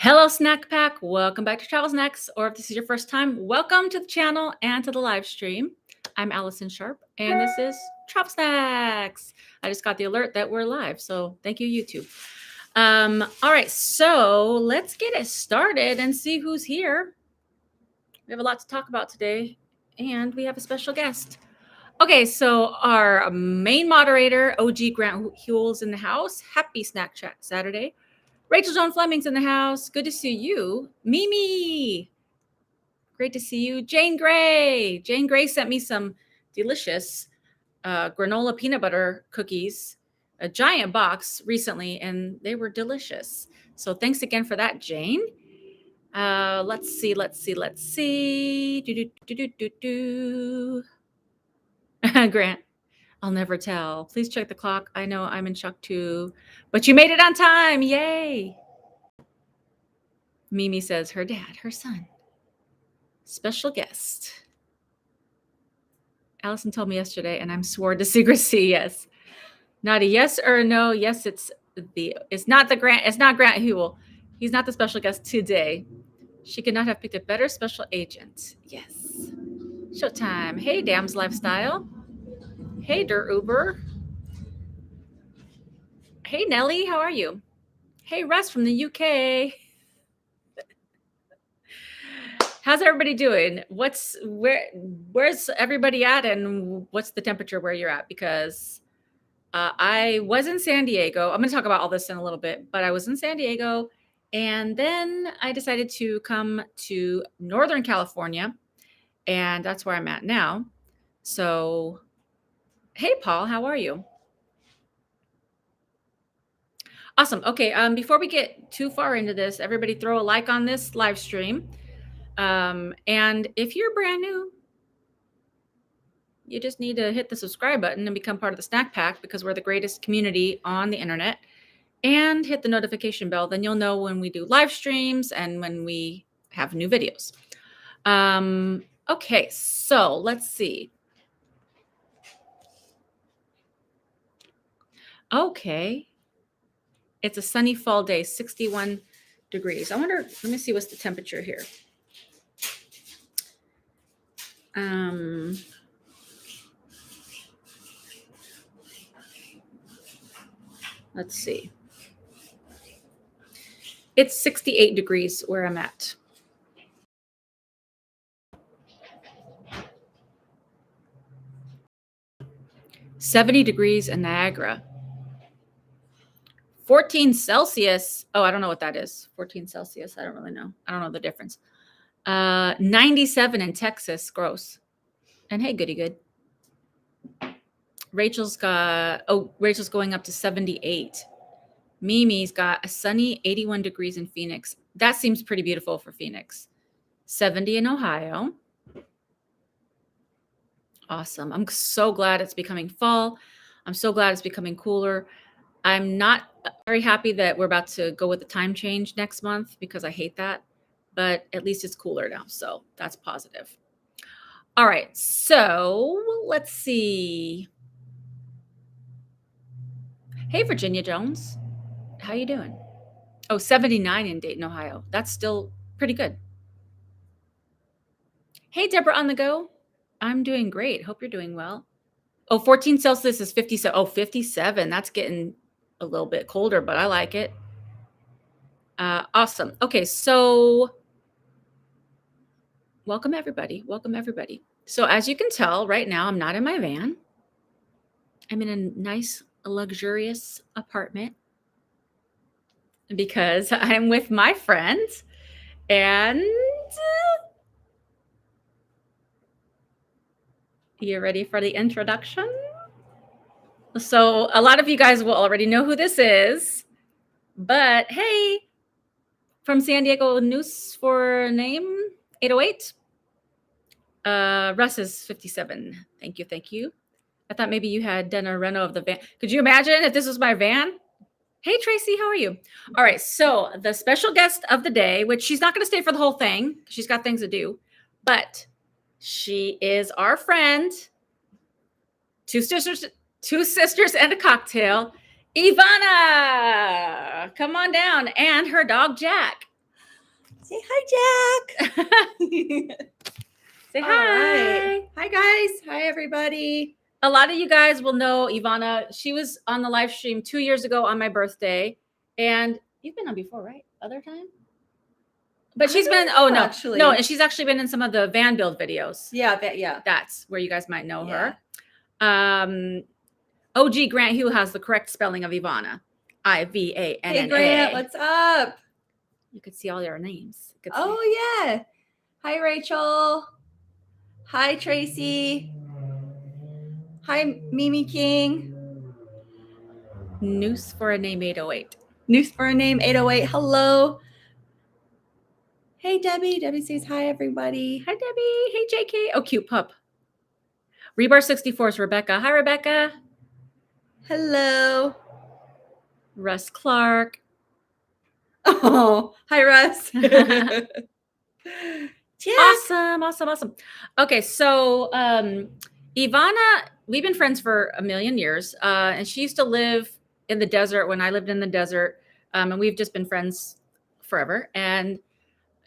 Hello, Snack Pack. Welcome back to Travel Snacks, or if this is your first time, welcome to the channel and to the live stream. I'm Allison Sharpe, and this is Travel Snacks. I just got the alert that we're live, so thank you, YouTube. All right, so let's get it started and see who's here. We have a lot to talk about today, and we have a special guest. Okay, so our main moderator, OG Grant Huell's in the house. Happy Snack Chat Saturday. Rachel Joan Fleming's in the house. Good to see you. Mimi. Great to see you. Jane Gray. Jane Gray sent me some delicious granola peanut butter cookies, a giant box recently, and they were delicious. So thanks again for that, Jane. Let's see. Grant, I'll never tell. Please check the clock. I know I'm in shock too, but you made it on time. Yay. Mimi says her dad, her son. Special guest. Allison told me yesterday, and I'm sworn to secrecy. Yes. Not a yes or a no. Yes, it's not Grant Huell. He's not the special guest today. She could not have picked a better special agent. Yes. Showtime. Hey, Dam's Lifestyle. Hey, Dirt Uber. Hey, Nellie, how are you? Hey, Russ from the UK. How's everybody doing? Where's everybody at, and what's the temperature where you're at? Because I was in San Diego. I'm going to talk about all this in a little bit, but I was in San Diego, and then I decided to come to Northern California, and that's where I'm at now. So, hey, Paul, how are you? Awesome. Okay, before we get too far into this, everybody throw a like on this live stream. And if you're brand new, you just need to hit the subscribe button and become part of the Snack Pack, because we're the greatest community on the internet. And hit the notification bell. Then you'll know when we do live streams and when we have new videos. Okay, so let's see. Okay. It's a sunny fall day, 61 degrees. I wonder, let me see what's the temperature here. Let's see. It's 68 degrees where I'm at. $70 degrees in Niagara. 14 Celsius. Oh, I don't know what that is. 14 Celsius. I don't really know. I don't know the difference. 97 in Texas. Gross. And hey, goody good. Rachel's going up to 78. Mimi's got a sunny 81 degrees in Phoenix. That seems pretty beautiful for Phoenix. 70 in Ohio. Awesome. I'm so glad it's becoming fall. I'm so glad it's becoming cooler. I'm not very happy that we're about to go with the time change next month, because I hate that, but at least it's cooler now. So that's positive. All right. So let's see. Hey, Virginia Jones. How you doing? Oh, 79 in Dayton, Ohio. That's still pretty good. Hey, Deborah on the go. I'm doing great. Hope you're doing well. Oh, 14 Celsius is 57. Oh, 57. That's getting a little bit colder, but I like it. Awesome. Okay, so welcome everybody. Welcome everybody. So as you can tell, right now I'm not in my van. I'm in a nice, luxurious apartment because I'm with my friends, and you ready for the introduction? So a lot of you guys will already know who this is, but hey, from San Diego News for Name 808. Russ is 57. Thank you. I thought maybe you had done a reno of the van. Could you imagine if this was my van? Hey, Tracy, how are you? All right, so the special guest of the day, which she's not going to stay for the whole thing, she's got things to do, but she is our friend, two sisters and a cocktail, Ivana. Come on down, and her dog Jack. Say hi, Jack. Say All hi. right. Hi, guys. Hi, everybody. A lot of you guys will know Ivana. She was on the live stream 2 years ago on my birthday. And you've been on before, right? Other time? But she's been, actually. No, and she's actually been in some of the van build videos. Yeah. That's where you guys might know her. OG Grant Hugh has the correct spelling of Ivana. Ivanna. Hey, Grant, what's up? You could see all your names. Yeah. Hi, Rachel. Hi, Tracy. Hi, Mimi King. Noose for a name 808. Noose for a name 808. Hello. Hey, Debbie. Debbie says hi, everybody. Hi, Debbie. Hey, JK. Oh, cute pup. Rebar 64 is Rebecca. Hi, Rebecca. Hello. Russ Clark. Oh, hi, Russ. Awesome. Okay, so Ivana, we've been friends for a million years, and she used to live in the desert when I lived in the desert, and we've just been friends forever. And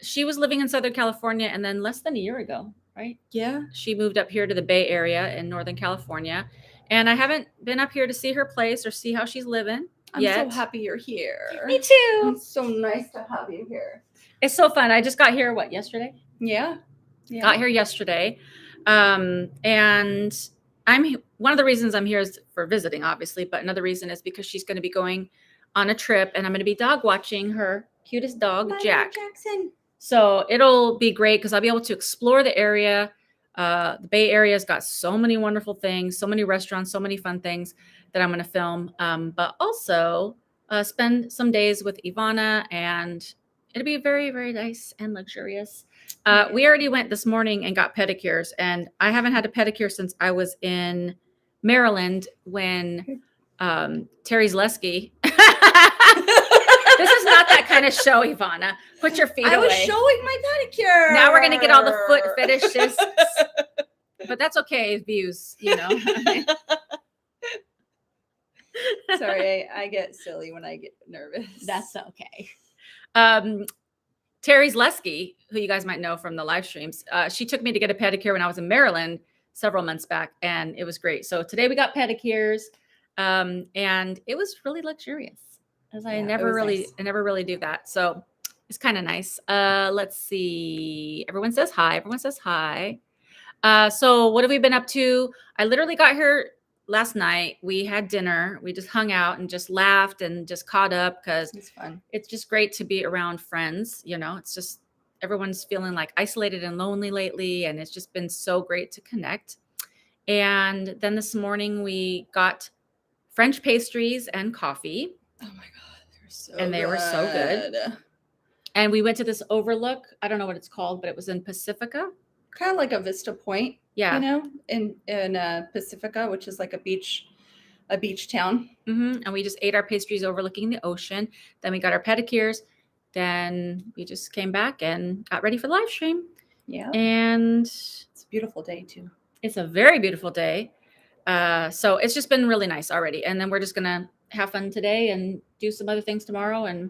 she was living in Southern California, and then less than a year ago, right? Yeah. She moved up here to the Bay Area in Northern California, and I haven't been up here to see her place or see how she's living. I'm so happy you're here. Me too. It's so nice to have you here. It's so fun. I just got here, yesterday? Yeah. Got here yesterday. And one of the reasons I'm here is for visiting, obviously, but another reason is because she's going to be going on a trip, and I'm going to be dog watching her cutest dog, Jack. Jackson. So it'll be great because I'll be able to explore the area. The Bay Area's got so many wonderful things, so many restaurants, so many fun things that I'm going to film, but also spend some days with Ivana, and it'll be very, very nice and luxurious. We already went this morning and got pedicures, and I haven't had a pedicure since I was in Maryland when Terry Zaleski. This is not that kind of show, Ivana. Put your feet away. I was showing my pedicure. Now we're going to get all the foot fetishes. But that's okay, views, Sorry, I get silly when I get nervous. That's okay. Terry Zaleski, who you guys might know from the live streams, she took me to get a pedicure when I was in Maryland several months back, and it was great. So today we got pedicures, and it was really luxurious, as I never really do that. So it's kind of nice. Let's see. Everyone says hi. So what have we been up to? I literally got here last night. We had dinner. We just hung out and just laughed and just caught up because it's fun. It's just great to be around friends. It's just everyone's feeling like isolated and lonely lately, and it's just been so great to connect. And then this morning we got French pastries and coffee. Oh my God, they were so good. And we went to this overlook. I don't know what it's called, but it was in Pacifica. Kind of like a Vista Point. Yeah. In Pacifica, which is like a beach town. Mm-hmm. And we just ate our pastries overlooking the ocean. Then we got our pedicures. Then we just came back and got ready for the live stream. Yeah. And it's a beautiful day too. It's a very beautiful day. So it's just been really nice already. And then we're just going to have fun today and do some other things tomorrow. And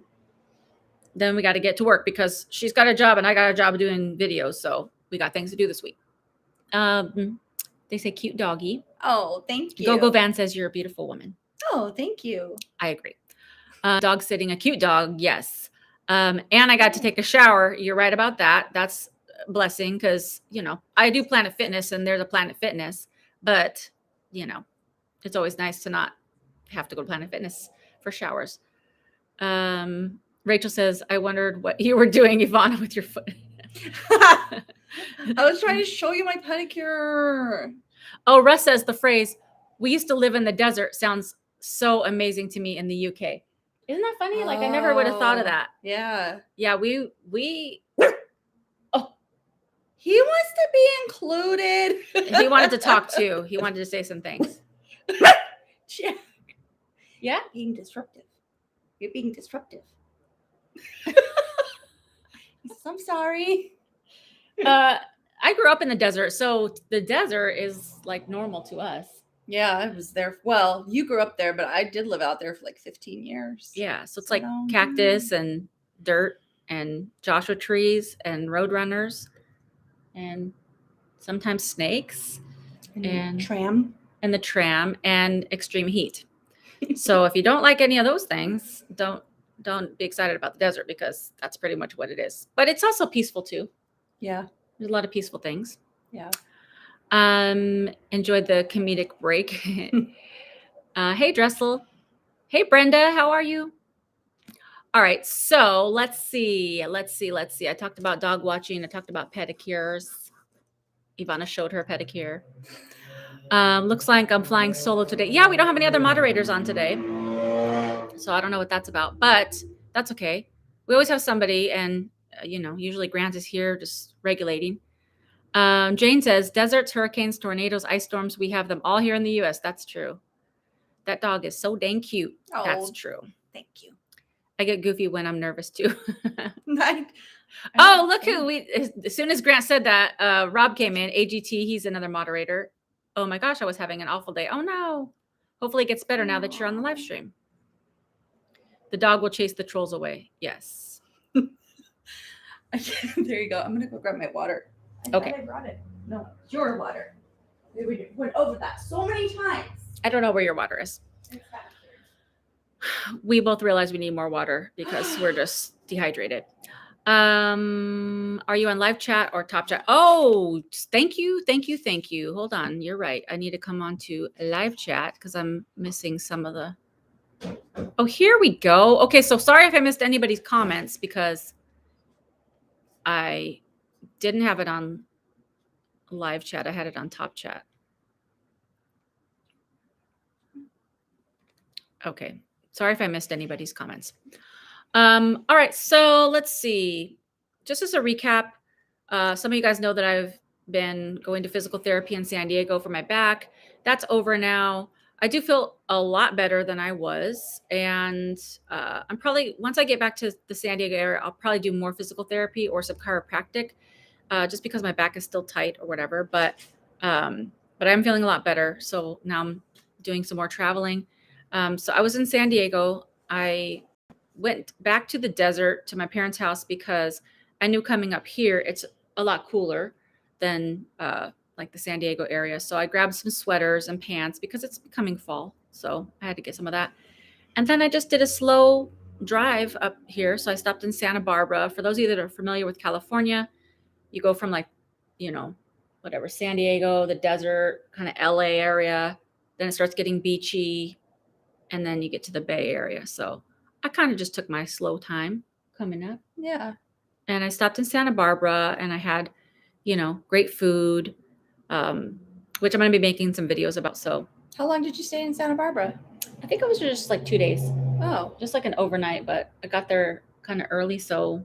then we got to get to work because she's got a job and I got a job doing videos. So we got things to do this week. They say cute doggy. Oh, thank you. Gogo Van says you're a beautiful woman. Oh, thank you. I agree. Dog sitting, a cute dog. Yes. And I got to take a shower. You're right about that. That's a blessing because, I do Planet Fitness and there's a Planet Fitness, but, it's always nice to not have to go to Planet Fitness for showers. Rachel says, I wondered what you were doing, Ivana, with your foot. I was trying to show you my pedicure. Oh, Russ says the phrase, we used to live in the desert sounds so amazing to me in the UK. Isn't that funny? Like I never would have thought of that. Yeah. Yeah, we Oh. He wants to be included. He wanted to talk too. He wanted to say some things. Yeah? Being disruptive. You're being disruptive. I'm sorry. I grew up in the desert, so the desert is like normal to us. Yeah, I was there. Well, you grew up there, but I did live out there for like 15 years. Yeah, so it's like cactus and dirt. and Joshua trees and roadrunners and sometimes snakes and tram. and the tram and extreme heat. So if you don't like any of those things, don't be excited about the desert because that's pretty much what it is. But it's also peaceful too. Yeah. There's a lot of peaceful things. Yeah. Enjoyed the comedic break. Hey Dressel. Hey Brenda, how are you? All right, so let's see. I talked about dog watching. I talked about pedicures. Ivana showed her pedicure. Looks like I'm flying solo today. Yeah, we don't have any other moderators on today. So I don't know what that's about, but that's okay. We always have somebody, and usually Grant is here just regulating. Jane says, deserts, hurricanes, tornadoes, ice storms, we have them all here in the U.S. That's true. That dog is so dang cute. Oh, that's true. Thank you. I get goofy when I'm nervous too. Oh, look who as soon as Grant said that, Rob came in, AGT, he's another moderator. Oh my gosh, I was having an awful day. Oh no. Hopefully it gets better now that you're on the live stream. The dog will chase the trolls away. Yes. There you go. I'm going to go grab my water. Okay. I brought it. No, it's your water. We went over that so many times. I don't know where your water is. It's back here. We both realize we need more water because we're just dehydrated. Are you on live chat or top chat? Oh, thank you. Hold on. You're right. I need to come on to live chat because I'm missing some of the. Oh, here we go. Okay, so sorry if I missed anybody's comments because I didn't have it on live chat. I had it on top chat. Okay. Sorry if I missed anybody's comments. All right, so let's see. Just as a recap, some of you guys know that I've been going to physical therapy in San Diego for my back. That's over now. I do feel a lot better than I was. And I'm probably, once I get back to the San Diego area, I'll probably do more physical therapy or some chiropractic, just because my back is still tight or whatever. But I'm feeling a lot better. So now I'm doing some more traveling. So I was in San Diego. I went back to the desert to my parents' house because I knew coming up here, it's a lot cooler than like the San Diego area. So I grabbed some sweaters and pants because it's becoming fall. So I had to get some of that. And then I just did a slow drive up here. So I stopped in Santa Barbara. For those of you that are familiar with California, you go from like, whatever, San Diego, the desert, kind of LA area. Then it starts getting beachy. And then you get to the Bay Area. So I kind of just took my slow time coming up. Yeah. And I stopped in Santa Barbara and I had, great food, which I'm going to be making some videos about. So how long did you stay in Santa Barbara? I think it was just like 2 days. Oh, just like an overnight, but I got there kind of early. So.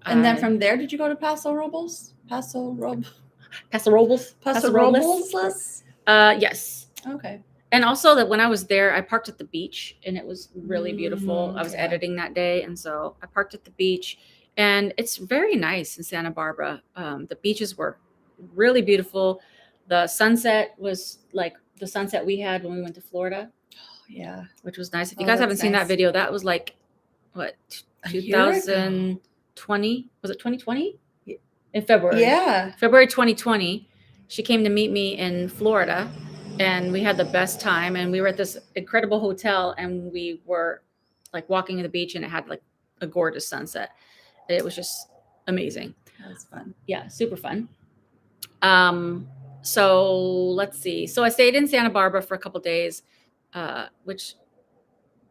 And then from there, did you go to Paso Robles? Paso Robles? Yes. Okay. And also that when I was there, I parked at the beach and it was really beautiful. I was editing that day. And so I parked at the beach and it's very nice in Santa Barbara. The beaches were really beautiful. The sunset was like the sunset we had when we went to Florida. Oh, yeah. Which was nice. If you guys haven't seen that video, that was like, what, 2020? Was it 2020? In February. Yeah. February 2020. She came to meet me in Florida. And we had the best time. And we were at this incredible hotel and we were like walking on the beach and it had like a gorgeous sunset. It was just amazing. That was fun. Yeah, super fun. So let's see. So I stayed in Santa Barbara for a couple of days, which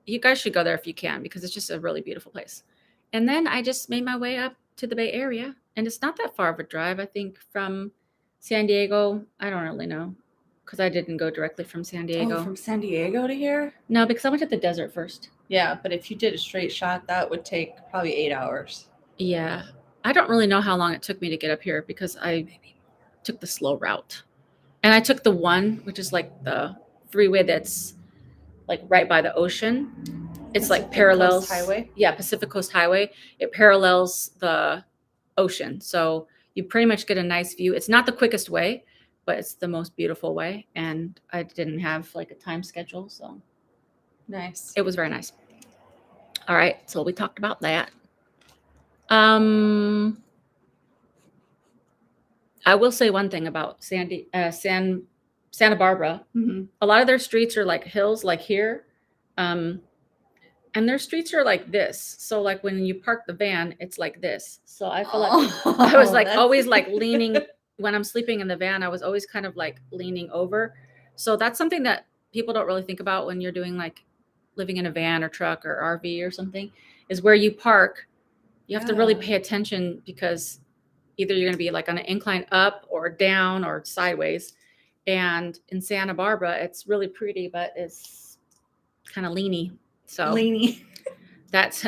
you guys should go there if you can because it's just a really beautiful place. And then I just made my way up to the Bay Area. And it's not that far of a drive, I think, from San Diego. I don't really know. Because I didn't go directly from San Diego. Oh, from San Diego to here? No, because I went to the desert first. Yeah, but if you did a straight shot, that would take probably 8 hours. Yeah. I don't really know how long it took me to get up here because I took the slow route. And I took the one, which is like the freeway that's like right by the ocean. It's Pacific like parallels. Coast Highway? Yeah, Pacific Coast Highway. It parallels the ocean. So you pretty much get a nice view. It's not the quickest way, but it's the most beautiful way. And I didn't have like a time schedule. So nice. it was very nice. All right. So we talked about that. I will say one thing about Santa Barbara. Mm-hmm. A lot of their streets are like hills, like here, and their streets are like this. So like when you park the van, it's like this. So I feel like I was like always like leaning when I'm sleeping in the van. I was always kind of like leaning over. So that's something that people don't really think about when you're doing like living in a van or truck or RV or something, is where you park. You have to really pay attention because either you're going to be like on an incline up or down or sideways. And in Santa Barbara, it's really pretty, but it's kind of leany. So that's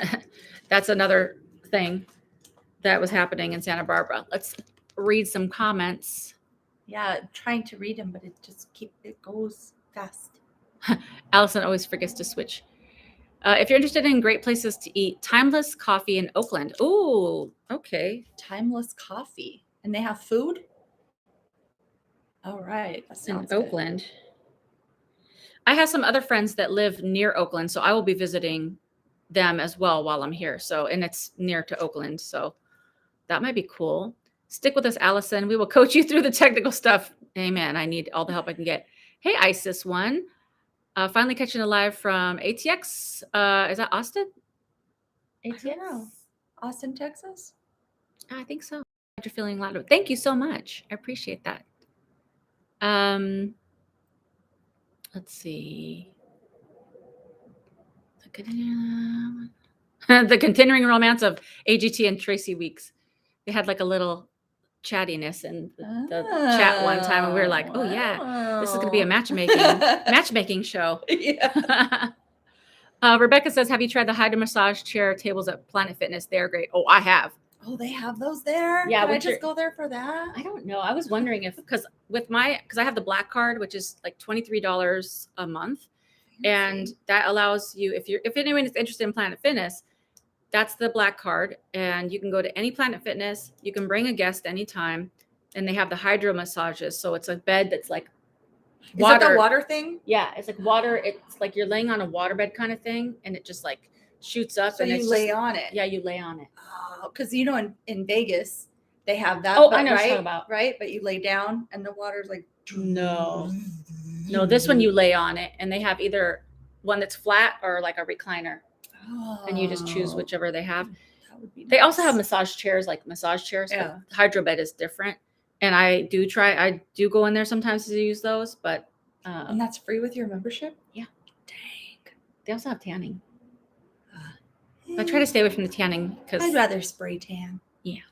that's another thing that was happening in Santa Barbara. Let's read some comments. Yeah, I'm trying to read them, but it goes fast. Allison always forgets to switch. If you're interested in great places to eat, Timeless Coffee in Oakland. Ooh, okay. Timeless Coffee. And they have food? All right. That sounds in Oakland. Good. I have some other friends that live near Oakland, so I will be visiting them as well while I'm here. So, and it's near to Oakland, so that might be cool. Stick with us, Allison. We will coach you through the technical stuff. Amen. I need all the help I can get. Hey, Isis one. Finally catching a live from ATX. Is that Austin? ATX? I don't know. Austin, Texas? I think so. You're feeling louder. Thank you so much. I appreciate that. Let's see. The continuing romance of AGT and Tracy Weeks. They had like a little chattiness in the chat one time, and we were like, "Oh yeah, this is going to be a matchmaking show." Yeah. Rebecca says, "Have you tried the hydro massage chair tables at Planet Fitness? They are great." Oh, I have. Oh, they have those there? Yeah. Can I just go there for that? I don't know. I was wondering if, because I have the black card, which is like $23 a month. And that allows you, if anyone is interested in Planet Fitness, that's the black card. And you can go to any Planet Fitness. You can bring a guest anytime. And they have the hydro massages. So it's a bed that's like water. Is that the water thing? Yeah. It's like water. It's like you're laying on a waterbed kind of thing. And it just like shoots up. So and you lay on it. Yeah, you lay on it. Oh, because in Vegas, they have that. Oh, I know what you're talking about. Right? But you lay down and the water's like. No, this one you lay on it, and they have either one that's flat or like a recliner, and you just choose whichever they have. That would be nice. They also have massage chairs, Yeah. But hydro bed is different, and I do go in there sometimes to use those, but and that's free with your membership. Yeah. Dang. They also have tanning. I try to stay away from the tanning because I'd rather spray tan. Yeah.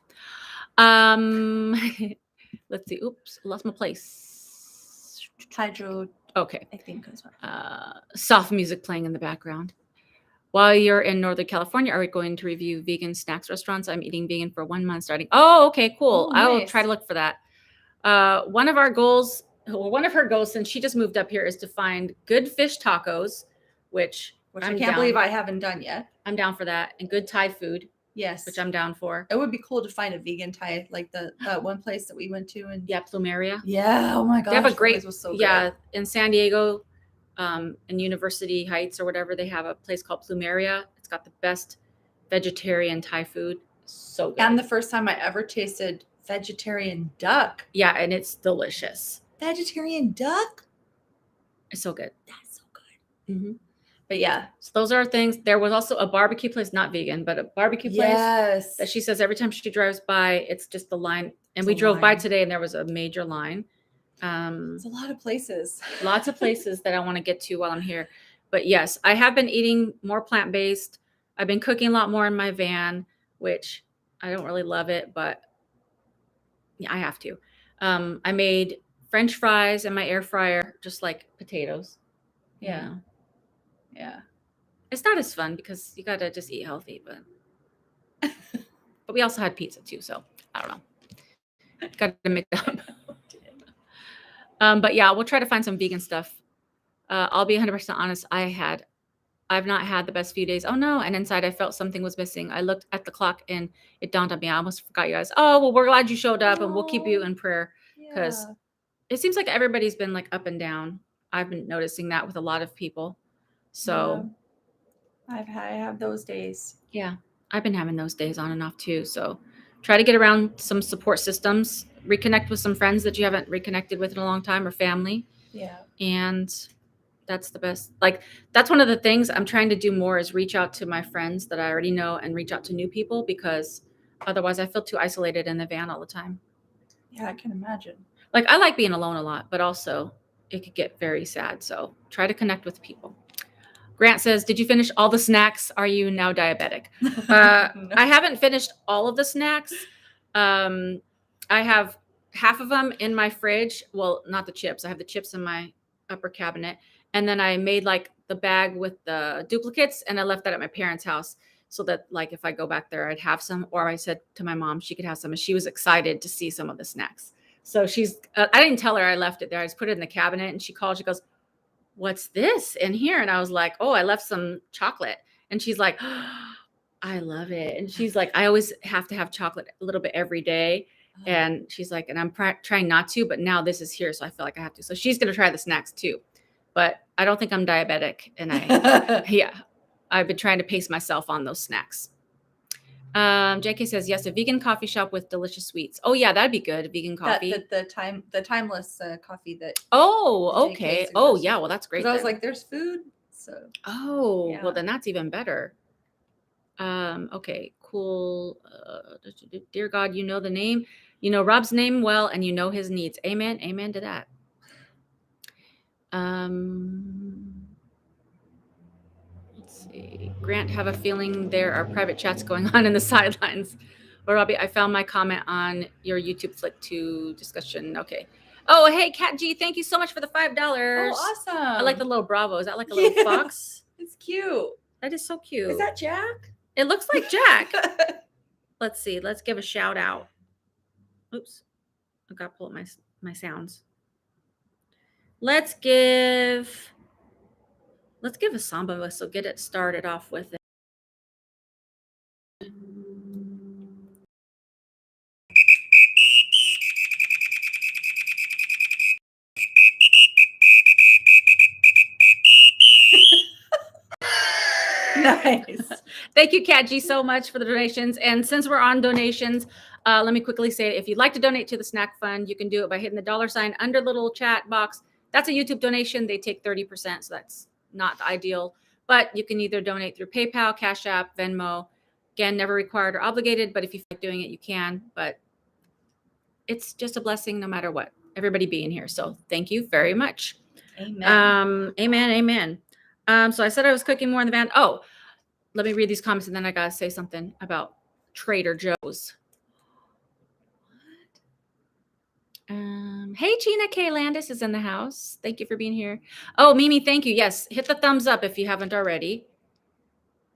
Let's see. Oops, lost my place. Hydro. Okay. I think as well. Soft music playing in the background. While you're in Northern California, are we going to review vegan snacks restaurants? I'm eating vegan for 1 month starting. Oh, okay, cool. Oh, nice. I will try to look for that. One of her goals, since she just moved up here, is to find good fish tacos, which I can't believe I haven't done yet. I'm down for that. And good Thai food. Yes. Which I'm down for. It would be cool to find a vegan Thai, like that one place that we went to. And yeah, Plumeria. Yeah. Oh my gosh. They have a great, was so good. Yeah, in San Diego, in University Heights or whatever, they have a place called Plumeria. It's got the best vegetarian Thai food. So good. And the first time I ever tasted vegetarian duck. Yeah, and it's delicious. Vegetarian duck? It's so good. That's so good. Mm-hmm. But yeah, so those are things. There was also a barbecue place, not vegan, but a barbecue place that she says every time she drives by, it's just the line. And we drove by today and there was a major line. It's a lot of places. Lots of places that I want to get to while I'm here. But yes, I have been eating more plant-based. I've been cooking a lot more in my van, which I don't really love it, but yeah, I have to. I made French fries in my air fryer, just like potatoes. Yeah. Yeah. It's not as fun because you got to just eat healthy, but we also had pizza too. So I don't know. Got to mix it up. But yeah, we'll try to find some vegan stuff. I'll be 100% honest. I've not had the best few days. Oh no. And inside I felt something was missing. I looked at the clock and it dawned on me. I almost forgot you guys. Oh, well, we're glad you showed up and we'll keep you in prayer because it seems like everybody's been like up and down. I've been noticing that with a lot of people. So I have those days. Yeah. I've been having those days on and off too. So try to get around some support systems, reconnect with some friends that you haven't reconnected with in a long time or family. Yeah. And that's the best. Like, that's one of the things I'm trying to do more is reach out to my friends that I already know and reach out to new people, because otherwise I feel too isolated in the van all the time. Yeah, I can imagine. Like, I like being alone a lot, but also it could get very sad. So try to connect with people. Grant says, did you finish all the snacks? Are you now diabetic? No. I haven't finished all of the snacks. I have half of them in my fridge. Well, not the chips. I have the chips in my upper cabinet. And then I made like the bag with the duplicates, and I left that at my parents' house so that like if I go back there, I'd have some. Or I said to my mom she could have some, and she was excited to see some of the snacks. So I didn't tell her I left it there. I just put it in the cabinet, and she called. She goes, what's this in here? And I was like, oh, I left some chocolate. And she's like, oh, I love it. And she's like, I always have to have chocolate a little bit every day. And she's like, and I'm trying not to, but now this is here, so I feel like I have to. So she's going to try the snacks too. But I don't think I'm diabetic. And I've been trying to pace myself on those snacks. JK says, yes, a vegan coffee shop with delicious sweets. Oh yeah, that'd be good. Vegan coffee. The timeless coffee that. Oh, JK okay. suggested. Oh yeah, well that's great. I was like, there's food. So. Oh, Yeah. well then that's even better. Okay, cool. Dear God, you know the name, you know Rob's name well, and you know his needs. Amen. Amen to that. Let's see. Grant, have a feeling there are private chats going on in the sidelines. Or Robbie, I found my comment on your YouTube flick to discussion. Okay. Oh, hey, Kat G, thank you so much for the $5. Oh, awesome. I like the little Bravo. Is that like a little fox? It's cute. That is so cute. Is that Jack? It looks like Jack. Let's see. Let's give a shout out. Oops. I got to pull up my sounds. Let's give a samba whistle. Get it started off with it. Nice. Thank you, Kat G, so much for the donations. And since we're on donations, let me quickly say, if you'd like to donate to the snack fund, you can do it by hitting the $ under the little chat box. That's a YouTube donation. They take 30%, so that's not ideal. But you can either donate through PayPal, Cash App, Venmo. Again, never required or obligated, but if you feel like doing it, you can. But it's just a blessing no matter what. Everybody being here. So thank you very much. Amen. Amen. So I said I was cooking more in the van. Oh, let me read these comments, and then I gotta say something about Trader Joe's. Hey, Gina K. Landis is in the house. Thank you for being here. Oh, Mimi, thank you. Yes, hit the thumbs up if you haven't already.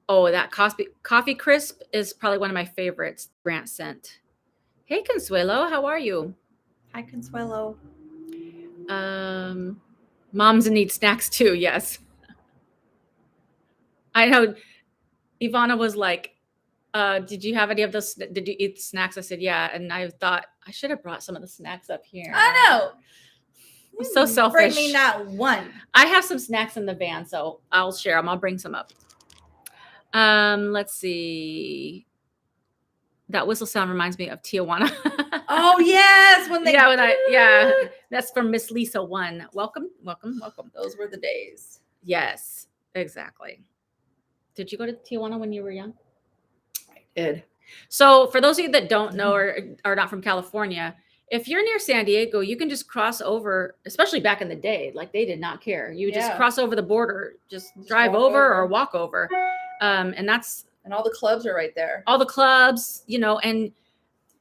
Oh, that coffee crisp is probably one of my favorites Grant sent. Hey, Consuelo, how are you? Hi, Consuelo. Moms need snacks too, yes. I know Ivana was like, did you have any of those? Did you eat snacks? I said, yeah. And I thought I should have brought some of the snacks up here. I know. I'm so selfish. Bring me not one. I have some snacks in the van, so I'll share them. I'll bring some up. Let's see. That whistle sound reminds me of Tijuana. Oh yes, that's from Miss Lisa 1. Welcome. Those were the days. Yes, exactly. Did you go to Tijuana when you were young? I did. So for those of you that don't know or are not from California, if you're near San Diego, you can just cross over, especially back in the day, like they did not care. You would just cross over the border, just drive over or walk over. And all the clubs are right there. All the clubs, and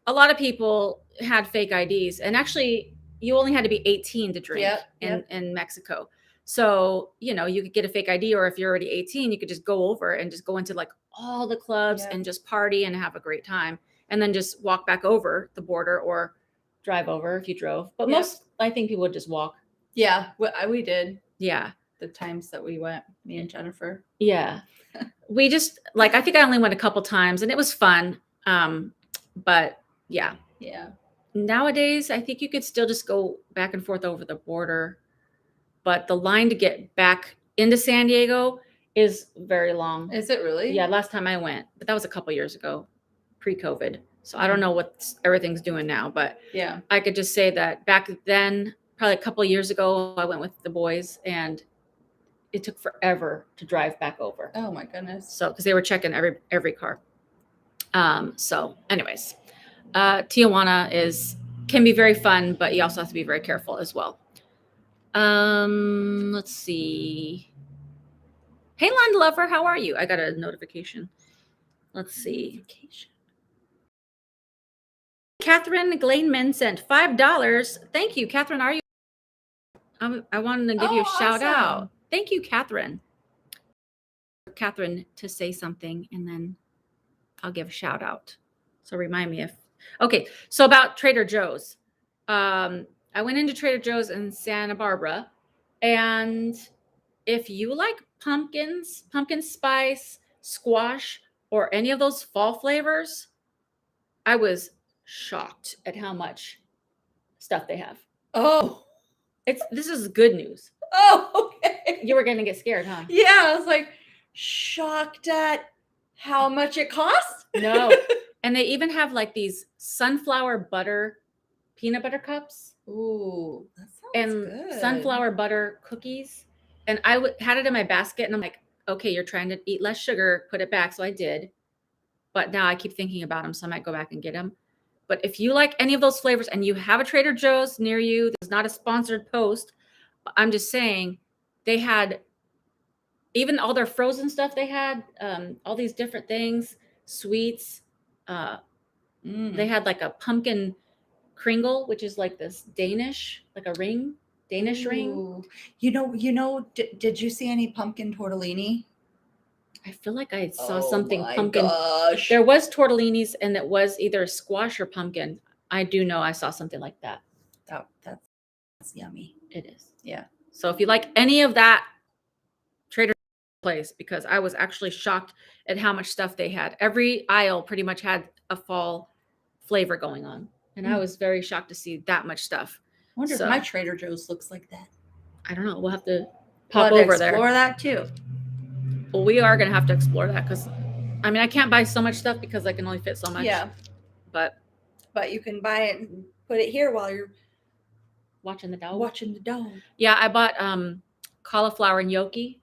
a lot of people had fake IDs. And actually, you only had to be 18 to drink in Mexico. So, you could get a fake ID, or if you're already 18, you could just go over and just go into like all the clubs and just party and have a great time. And then just walk back over the border or drive over if you drove. But most, I think people would just walk. Yeah, we did. Yeah. The times that we went, me and Jennifer. Yeah. We just I think I only went a couple times and it was fun. But yeah. Yeah. Nowadays, I think you could still just go back and forth over the border. But the line to get back into San Diego is very long. Is it really? Yeah, last time I went, but that was a couple years ago, pre-COVID. So I don't know what everything's doing now, but Yeah. I could just say that back then, probably a couple years ago, I went with the boys and it took forever to drive back over. Oh my goodness. So because they were checking every car. So anyways, Tijuana can be very fun, but you also have to be very careful as well. Let's see. Hey, Land Lover, how are you? I got a notification. Let's see. Catherine Glainman sent $5. Thank you, Catherine. Are you? I wanted to give you a shout out. Thank you, Catherine. Catherine to say something, and then I'll give a shout out. So remind me if. Okay, so about Trader Joe's. I went into Trader Joe's in Santa Barbara, and if you like pumpkins, pumpkin spice, squash, or any of those fall flavors, I was shocked at how much stuff they have. Oh, This is good news. oh, okay. You were gonna get scared, huh? Yeah, I was like shocked at how much it costs. No. And they even have like these sunflower butter peanut butter cups. Ooh, that sounds and good. Sunflower butter cookies. And I had it in my basket, and I'm like, okay, you're trying to eat less sugar, put it back. So I did. But now I keep thinking about them, so I might go back and get them. But if you like any of those flavors and you have a Trader Joe's near you, this is not a sponsored post. I'm just saying they had even all their frozen stuff. They had all these different things, sweets. They had like a pumpkin kringle, which is like this Danish, like a ring, Danish ring. Ooh. You know, did you see any pumpkin tortellini? I feel like I saw something my pumpkin. Gosh. There was tortellinis, and it was either squash or pumpkin. I do know I saw something like that. That's yummy. It is. Yeah. So if you like any of that Trader place, because I was actually shocked at how much stuff they had. Every aisle pretty much had a fall flavor going on. And I was very shocked to see that much stuff. I wonder if my Trader Joe's looks like that. I don't know. We'll have to pop over there. Explore that too. Well, we are going to have to explore that because, I mean, I can't buy so much stuff because I can only fit so much. Yeah. But you can buy it and put it here while you're watching the dog. Yeah, I bought cauliflower gnocchi.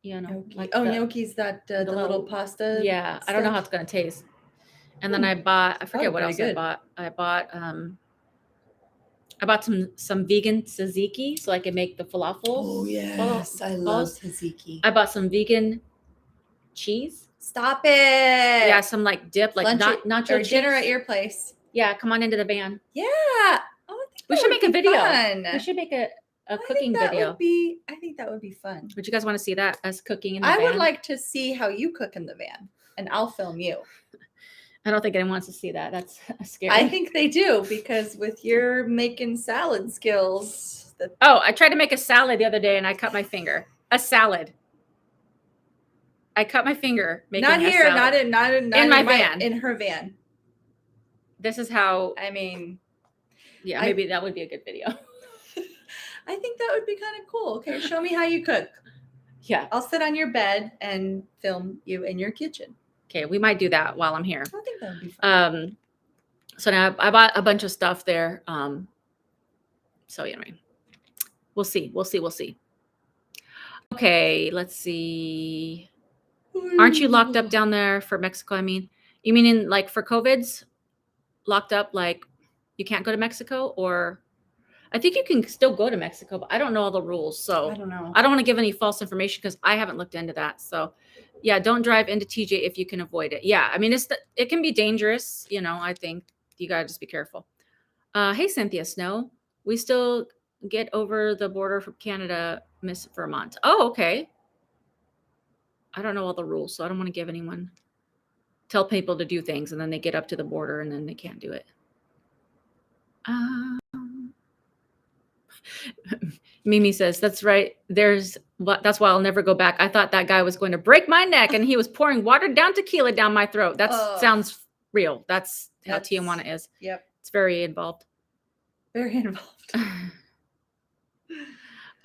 You know, gnocchi. like gnocchi's that the little pasta. Yeah, stuff. I don't know how it's going to taste. And then I forget what else I bought. I bought some vegan tzatziki so I can make the falafels. Oh yes, I love tzatziki. I bought some vegan cheese. Stop it. Yeah, some like dip, like nacho or cheese. Dinner at your place. Yeah, come on into the van. Yeah. Oh, I think we should make a video. Fun. We should make a cooking video. I think that would be fun. Would you guys want to see that, us cooking in the van? I would like to see how you cook in the van, and I'll film you. I don't think anyone wants to see that. That's scary. I think they do, because with your making salad skills. I tried to make a salad the other day and I cut my finger. A salad. I cut my finger making not here, a salad. not in my van. In her van. This is how. I mean, yeah, maybe that would be a good video. I think that would be kind of cool. Okay, show me how you cook. Yeah, I'll sit on your bed and film you in your kitchen. Okay, we might do that while I'm here. I think that would be fun. So now I bought a bunch of stuff there. So anyway, we'll see. Okay, let's see. Aren't you locked up down there for Mexico? I mean, you mean in like for COVID's locked up, like you can't go to Mexico? Or I think you can still go to Mexico, but I don't know all the rules. So I don't know. I don't want to give any false information because I haven't looked into that. So yeah, don't drive into TJ if you can avoid it. Yeah, I mean, it can be dangerous. You know, I think you got to just be careful. Hey, Cynthia Snow. We still get over the border from Canada, Miss Vermont. Oh, okay. I don't know all the rules, so I don't want to tell people to do things, and then they get up to the border and then they can't do it. Mimi says, that's right. That's why I'll never go back. I thought that guy was going to break my neck and he was pouring watered down tequila down my throat. That sounds real. That's how Tijuana is. Yep. It's very involved. Very involved.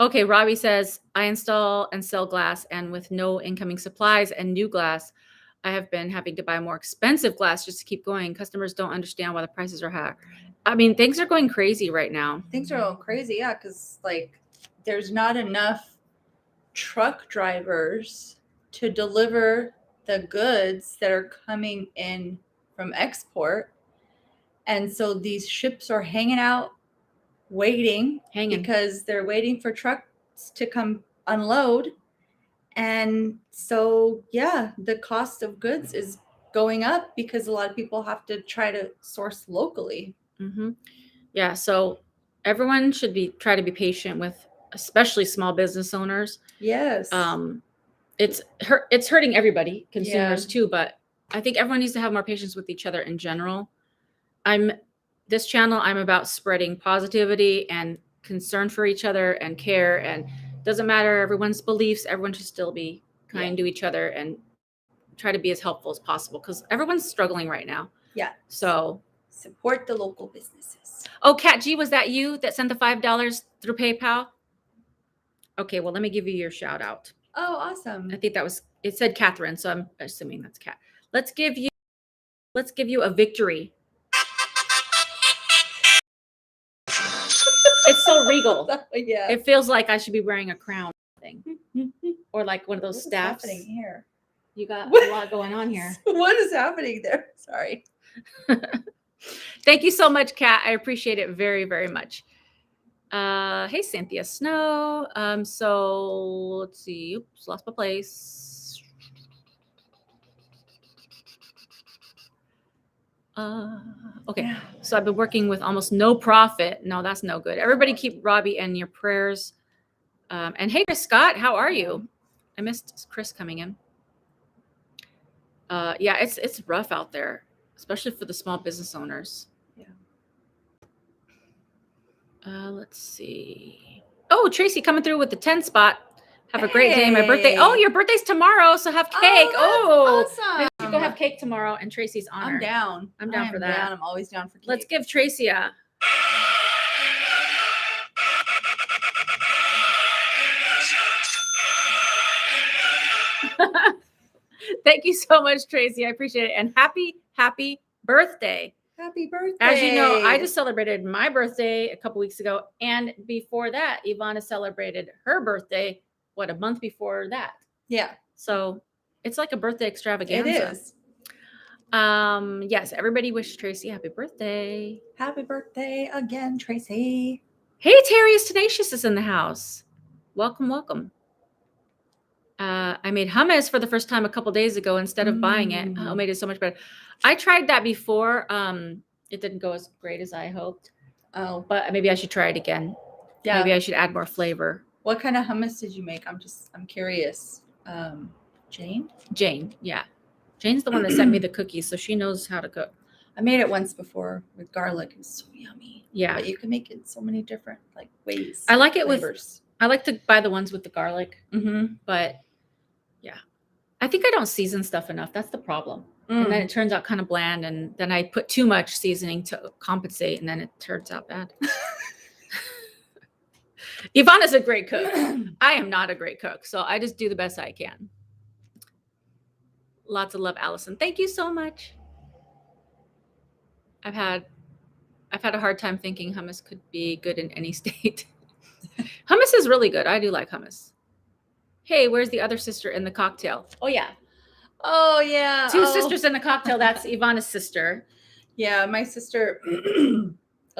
Okay, Robbie says, I install and sell glass, and with no incoming supplies and new glass, I have been having to buy more expensive glass just to keep going. Customers don't understand why the prices are high. I mean, things are going crazy right now. Things are going crazy, yeah, because like there's not enough truck drivers to deliver the goods that are coming in from export. And so these ships are hanging out, waiting because they're waiting for trucks to come unload. And so, yeah, the cost of goods is going up because a lot of people have to try to source locally. Mm-hmm. Yeah, so everyone should try to be patient with, especially small business owners. Yes. It's hurting everybody, consumers too, but I think everyone needs to have more patience with each other in general. This channel, I'm about spreading positivity and concern for each other and care, and doesn't matter everyone's beliefs, everyone should still be kind to each other and try to be as helpful as possible because everyone's struggling right now. Yeah. So support the local businesses. Oh, Kat G, was that you that sent the $5 through PayPal? Okay, well, let me give you your shout out. Oh, awesome. I think it said Catherine, so I'm assuming that's Kat. Let's give you a victory. It's so regal. Yeah. It feels like I should be wearing a crown thing. Or like one of those staffs. What's happening here? You got a lot going on here. What is happening there? Sorry. Thank you so much, Kat. I appreciate it very, very much. Hey, Cynthia Snow. So let's see. Oops, lost my place. Okay. Yeah. So I've been working with almost no profit. No, that's no good. Everybody keep Robbie in your prayers. And hey, Chris Scott, how are you? I missed Chris coming in. Yeah, it's rough out there, especially for the small business owners. Yeah. Let's see. Oh, Tracy coming through with the 10 spot. Have a great day. My birthday. Oh, your birthday's tomorrow, so have cake. Oh, awesome. Maybe we should go have cake tomorrow in Tracy's honor. I'm down. I'm down for that. I'm always down for cake. Let's give Tracy a. Thank you so much, Tracy. I appreciate it. And happy birthday. Happy birthday. As you know, I just celebrated my birthday a couple weeks ago. And before that, Ivana celebrated her birthday, a month before that? Yeah. So it's like a birthday extravaganza. It is. Yes, everybody wish Tracy happy birthday. Happy birthday again, Tracy. Hey, Terry Tenacious is in the house. Welcome, welcome. I made hummus for the first time a couple days ago instead of buying it. Oh, made it so much better. I tried that before. It didn't go as great as I hoped. Oh, but maybe I should try it again. Yeah. Maybe I should add more flavor. What kind of hummus did you make? I'm curious. Jane? Jane, yeah. Jane's the one that sent me the cookies, so she knows how to cook. I made it once before with garlic. It was so yummy. Yeah. But you can make it so many different ways. I like it I like to buy the ones with the garlic. Mm-hmm. But yeah. I think I don't season stuff enough. That's the problem. And then it turns out kind of bland, and then I put too much seasoning to compensate, and then it turns out bad. Ivana's a great cook. I am not a great cook, so I just do the best I can. Lots of love, Allison. Thank you so much. I've had a hard time thinking hummus could be good in any state. Hummus is really good. I do like hummus. Hey, where's the other sister in the cocktail? Oh, yeah. Oh, yeah. Two sisters in the cocktail. That's Ivana's sister. Yeah, my sister,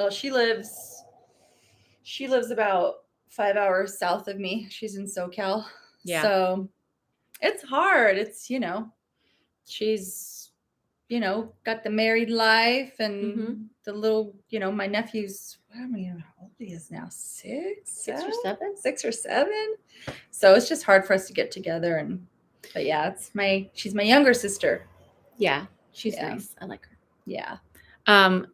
she lives about 5 hours south of me. She's in SoCal. Yeah. So it's hard. It's, she's, got the married life and the little, my nephew's, how old he is now? 6 or 7? 6 or 7. So it's just hard for us to get together. But yeah, she's my younger sister. Yeah. She's nice. I like her. Yeah.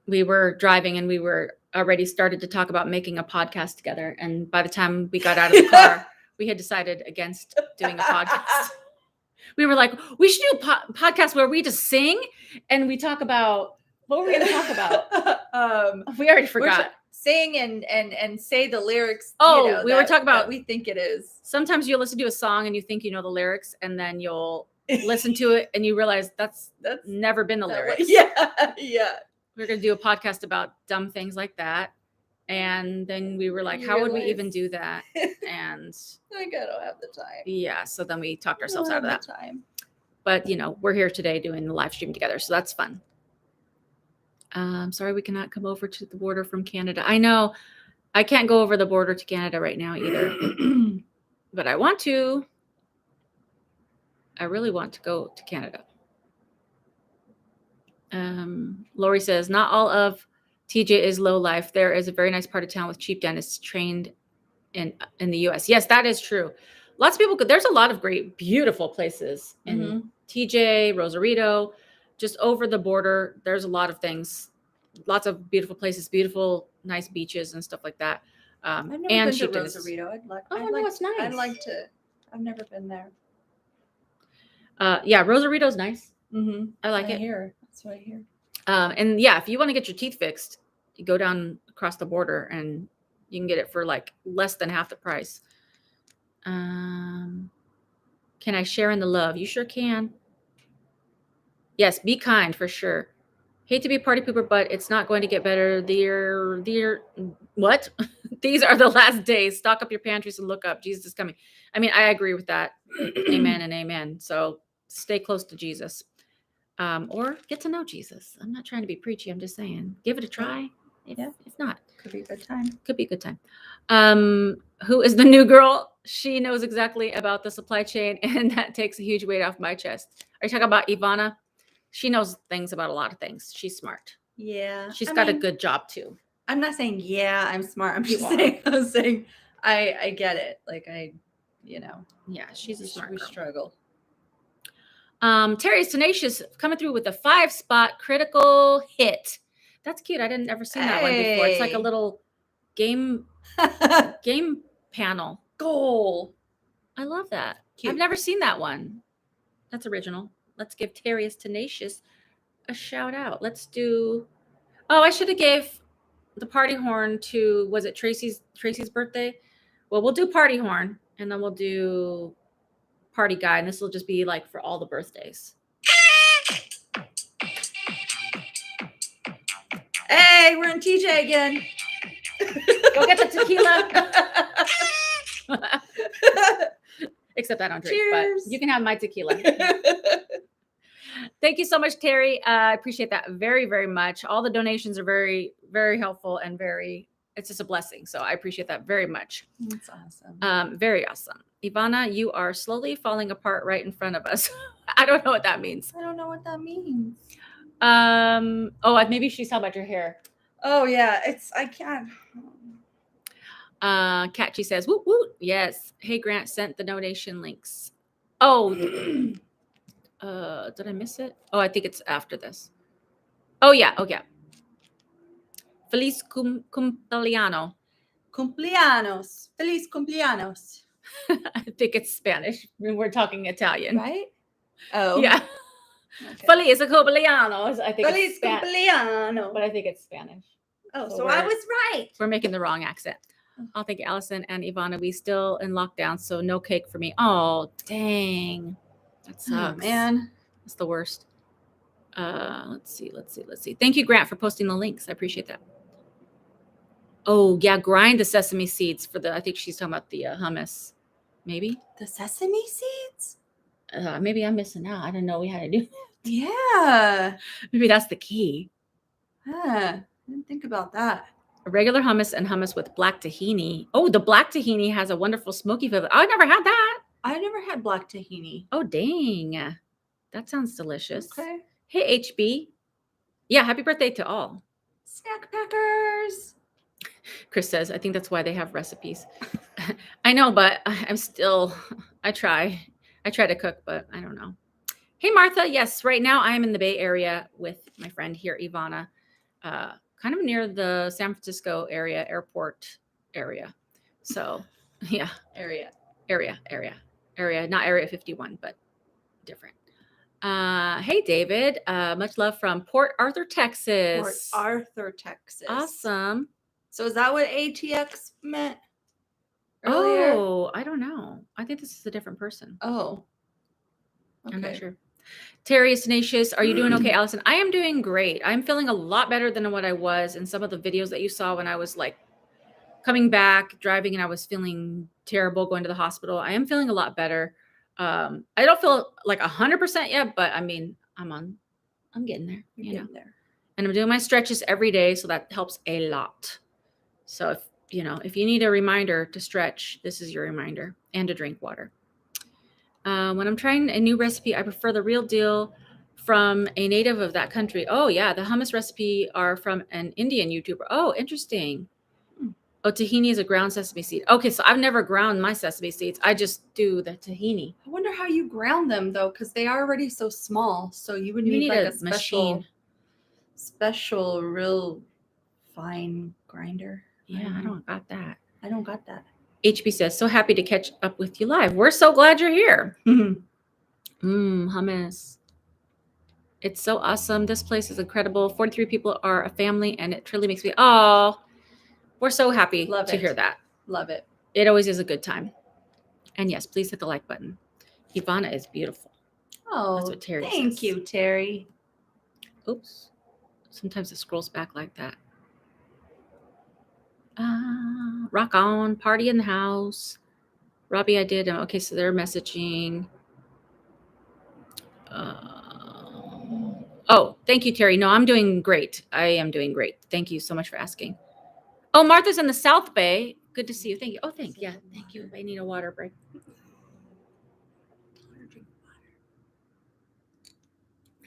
We were driving and we were already started to talk about making a podcast together. And by the time we got out of the car, we had decided against doing a podcast. We were like, we should do a podcast where we just sing and we talk about, what were we going to talk about? We already forgot. sing and say the lyrics. Oh, we were talking about that we think it is. Sometimes you'll listen to a song and you think you know the lyrics, and then you'll listen to it and you realize that's never been the lyrics. Yeah. We're going to do a podcast about dumb things like that. And then we were like, how would we even do that? And like, I don't have the time. Yeah. So then we talked ourselves out of that. Time. But, we're here today doing the live stream together. So that's fun. Sorry, we cannot come over to the border from Canada. I know I can't go over the border to Canada right now either. But I want to. I really want to go to Canada. Lori says, not all of TJ is low life. There is a very nice part of town with cheap dentists trained in the US. Yes, that is true. Lots of people there's a lot of great, beautiful places in TJ, Rosarito, just over the border. There's a lot of things, lots of beautiful places, beautiful, nice beaches and stuff like that. I've never and been to Rosarito. It's nice. I'd like to. I've never been there. Yeah, Rosarito's nice. I like it. That's what I hear. And yeah, if you want to get your teeth fixed, you go down across the border and you can get it for like less than half the price. Can I share in the love? You sure can. Yes, be kind for sure. Hate to be a party pooper, but it's not going to get better. What? These are the last days. Stock up your pantries and look up. Jesus is coming. I mean, I agree with that. Amen and amen. So stay close to Jesus. Or get to know Jesus. I'm not trying to be preachy. I'm just saying, give it a try. If not, could be a good time. Could be a good time. Who is the new girl? She knows exactly about the supply chain, and that takes a huge weight off my chest. Are you talking about Ivana? She knows things about a lot of things. She's smart. Yeah. She's got a good job too. I'm not saying, I'm smart. I'm just saying, I get it. Like Yeah, she's a smart girl. We struggle. Terry's Tenacious coming through with a 5-spot critical hit. That's cute. I didn't ever seen that one before. It's like a little game panel. Goal. I love that. Cute. I've never seen that one. That's original. Let's give Terry's Tenacious a shout out. Let's do. Oh, I should have gave the party horn to, was it Tracy's birthday? Well, we'll do party horn and then we'll do party guy, and this will just be like for all the birthdays. Hey, we're in TJ again. Go get the tequila. Except I don't drink. Cheers. But you can have my tequila. Thank you so much, Terry. I appreciate that very, very much. All the donations are very, very helpful and it's just a blessing. So I appreciate that very much. That's awesome. Very awesome. Ivana, you are slowly falling apart right in front of us. I don't know what that means. I don't know what that means. Maybe she's talking about your hair. Oh yeah, I can't. Catchy says, "Woot woot." Yes. Hey, Grant sent the donation links. Oh, did I miss it? Oh, I think it's after this. Oh yeah. Feliz cumpleaños. Cumpleaños. Feliz cumpleaños. I think it's Spanish. We're talking Italian, right? Oh yeah. Okay. Feliz cumpleaños. I think Feliz cumpleaños. But I think it's Spanish. Oh, so I was right. We're making the wrong accent. I'll thank Allison and Ivana. We still in lockdown, so no cake for me. Oh, dang. That sucks. Oh, man. That's the worst. Let's see. Thank you, Grant, for posting the links. I appreciate that. Oh, yeah. Grind the sesame seeds for I think she's talking about the hummus. Maybe. The sesame seeds? Maybe I'm missing out. I didn't know we had to do that. Yeah. Maybe that's the key. I didn't think about that. A regular hummus and hummus with black tahini. Oh, the black tahini has a wonderful smoky flavor. I never had that. I never had black tahini. Oh, dang. That sounds delicious. Okay. Hey, HB. Yeah, happy birthday to all. Snack packers. Chris says, I think that's why they have recipes. I know, but I try to cook, but I don't know. Hey, Martha. Yes, right now I'm in the Bay Area with my friend here, Ivana, kind of near the San Francisco airport area. So, yeah. Area. Not Area 51, but different. Hey, David. Much love from Port Arthur, Texas. Awesome. So is that what ATX meant earlier? Oh, I don't know. I think this is a different person. Oh. I'm not Okay. sure. Terry is tenacious. Are you doing okay, Allison? I am doing great. I'm feeling a lot better than what I was in some of the videos that you saw when I was like coming back, driving, and I was feeling terrible going to the hospital. I am feeling a lot better. I don't feel like 100% yet, but I mean, I'm getting there, You're you know. getting there. And I'm doing my stretches every day, so that helps a lot. So if you need a reminder to stretch, this is your reminder, and to drink water. When I'm trying a new recipe, I prefer the real deal from a native of that country. Oh yeah, the hummus recipe are from an Indian YouTuber. Oh, interesting. Oh, tahini is a ground sesame seed. Okay, so I've never ground my sesame seeds. I just do the tahini. I wonder how you ground them though, because they are already so small. So you would You need need like a a special, machine. real fine grinder. Yeah, I don't got that. I don't got that. HB says, so happy to catch up with you live. We're so glad you're here. Hummus. It's so awesome. This place is incredible. 43 people are a family, and it truly makes me, we're so happy Love to it. hear that. Love it. It always is a good time. And yes, please hit the like button. Ivana is beautiful. Oh, That's what Terry thank says. you, Terry. Oops. Sometimes it scrolls back like that. Rock on. Party in the house. Robbie, I did. Okay, so they're messaging. Oh, thank you, Terry. No, I'm doing great. I am doing great. Thank you so much for asking. Oh, Martha's in the South Bay. Good to see you. Thank you. Oh, thank you. Yeah, thank you. I need a water break.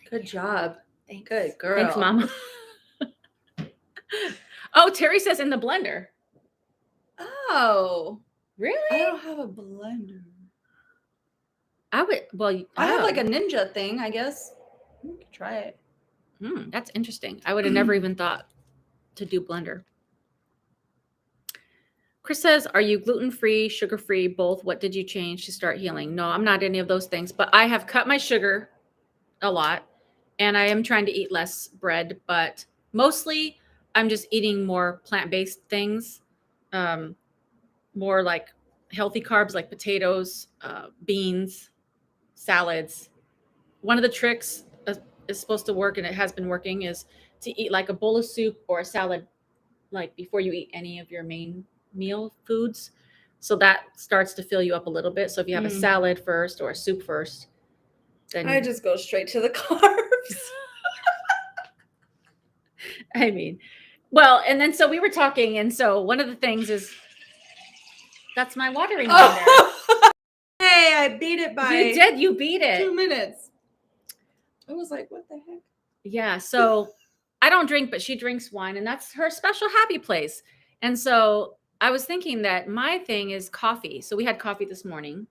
Good job. Thanks. Good girl. Thanks, Mama. Oh, Terry says in the blender. Oh, Really? I don't have a blender. I would. Well, I have like a ninja thing, I guess. You could try it. That's interesting. I would have never even thought to do blender. Chris says, are you gluten-free, sugar-free, both? What did you change to start healing? No, I'm not any of those things, but I have cut my sugar a lot, and I am trying to eat less bread, but mostly I'm just eating more plant-based things, more like healthy carbs like potatoes, beans, salads. One of the tricks is supposed to work, and it has been working, is to eat like a bowl of soup or a salad like before you eat any of your main meal foods. So that starts to fill you up a little bit. So if you have a salad first or a soup first, then I just go straight to the carbs. I mean, well, and then so we were talking, and so one of the things is that's my watering blender. Hey, I beat it by You beat it. 2 minutes. I was like, what the heck? Yeah, so I don't drink, but she drinks wine, and that's her special happy place. And so I was thinking that my thing is coffee. So we had coffee this morning,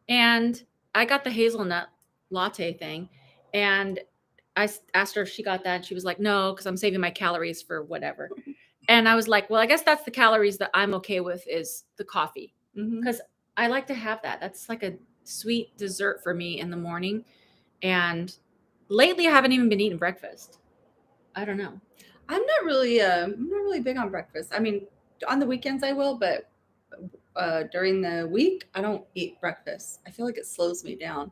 and I got the hazelnut latte thing, and I asked her if she got that, and she was like, no, because I'm saving my calories for whatever. And I was like, well, I guess that's the calories that I'm okay with is the coffee, because I like to have that. That's like a sweet dessert for me in the morning. And lately I haven't even been eating breakfast. I don't know. I'm not really big on breakfast. I mean, on the weekends I will, but during the week I don't eat breakfast. I feel like it slows me down.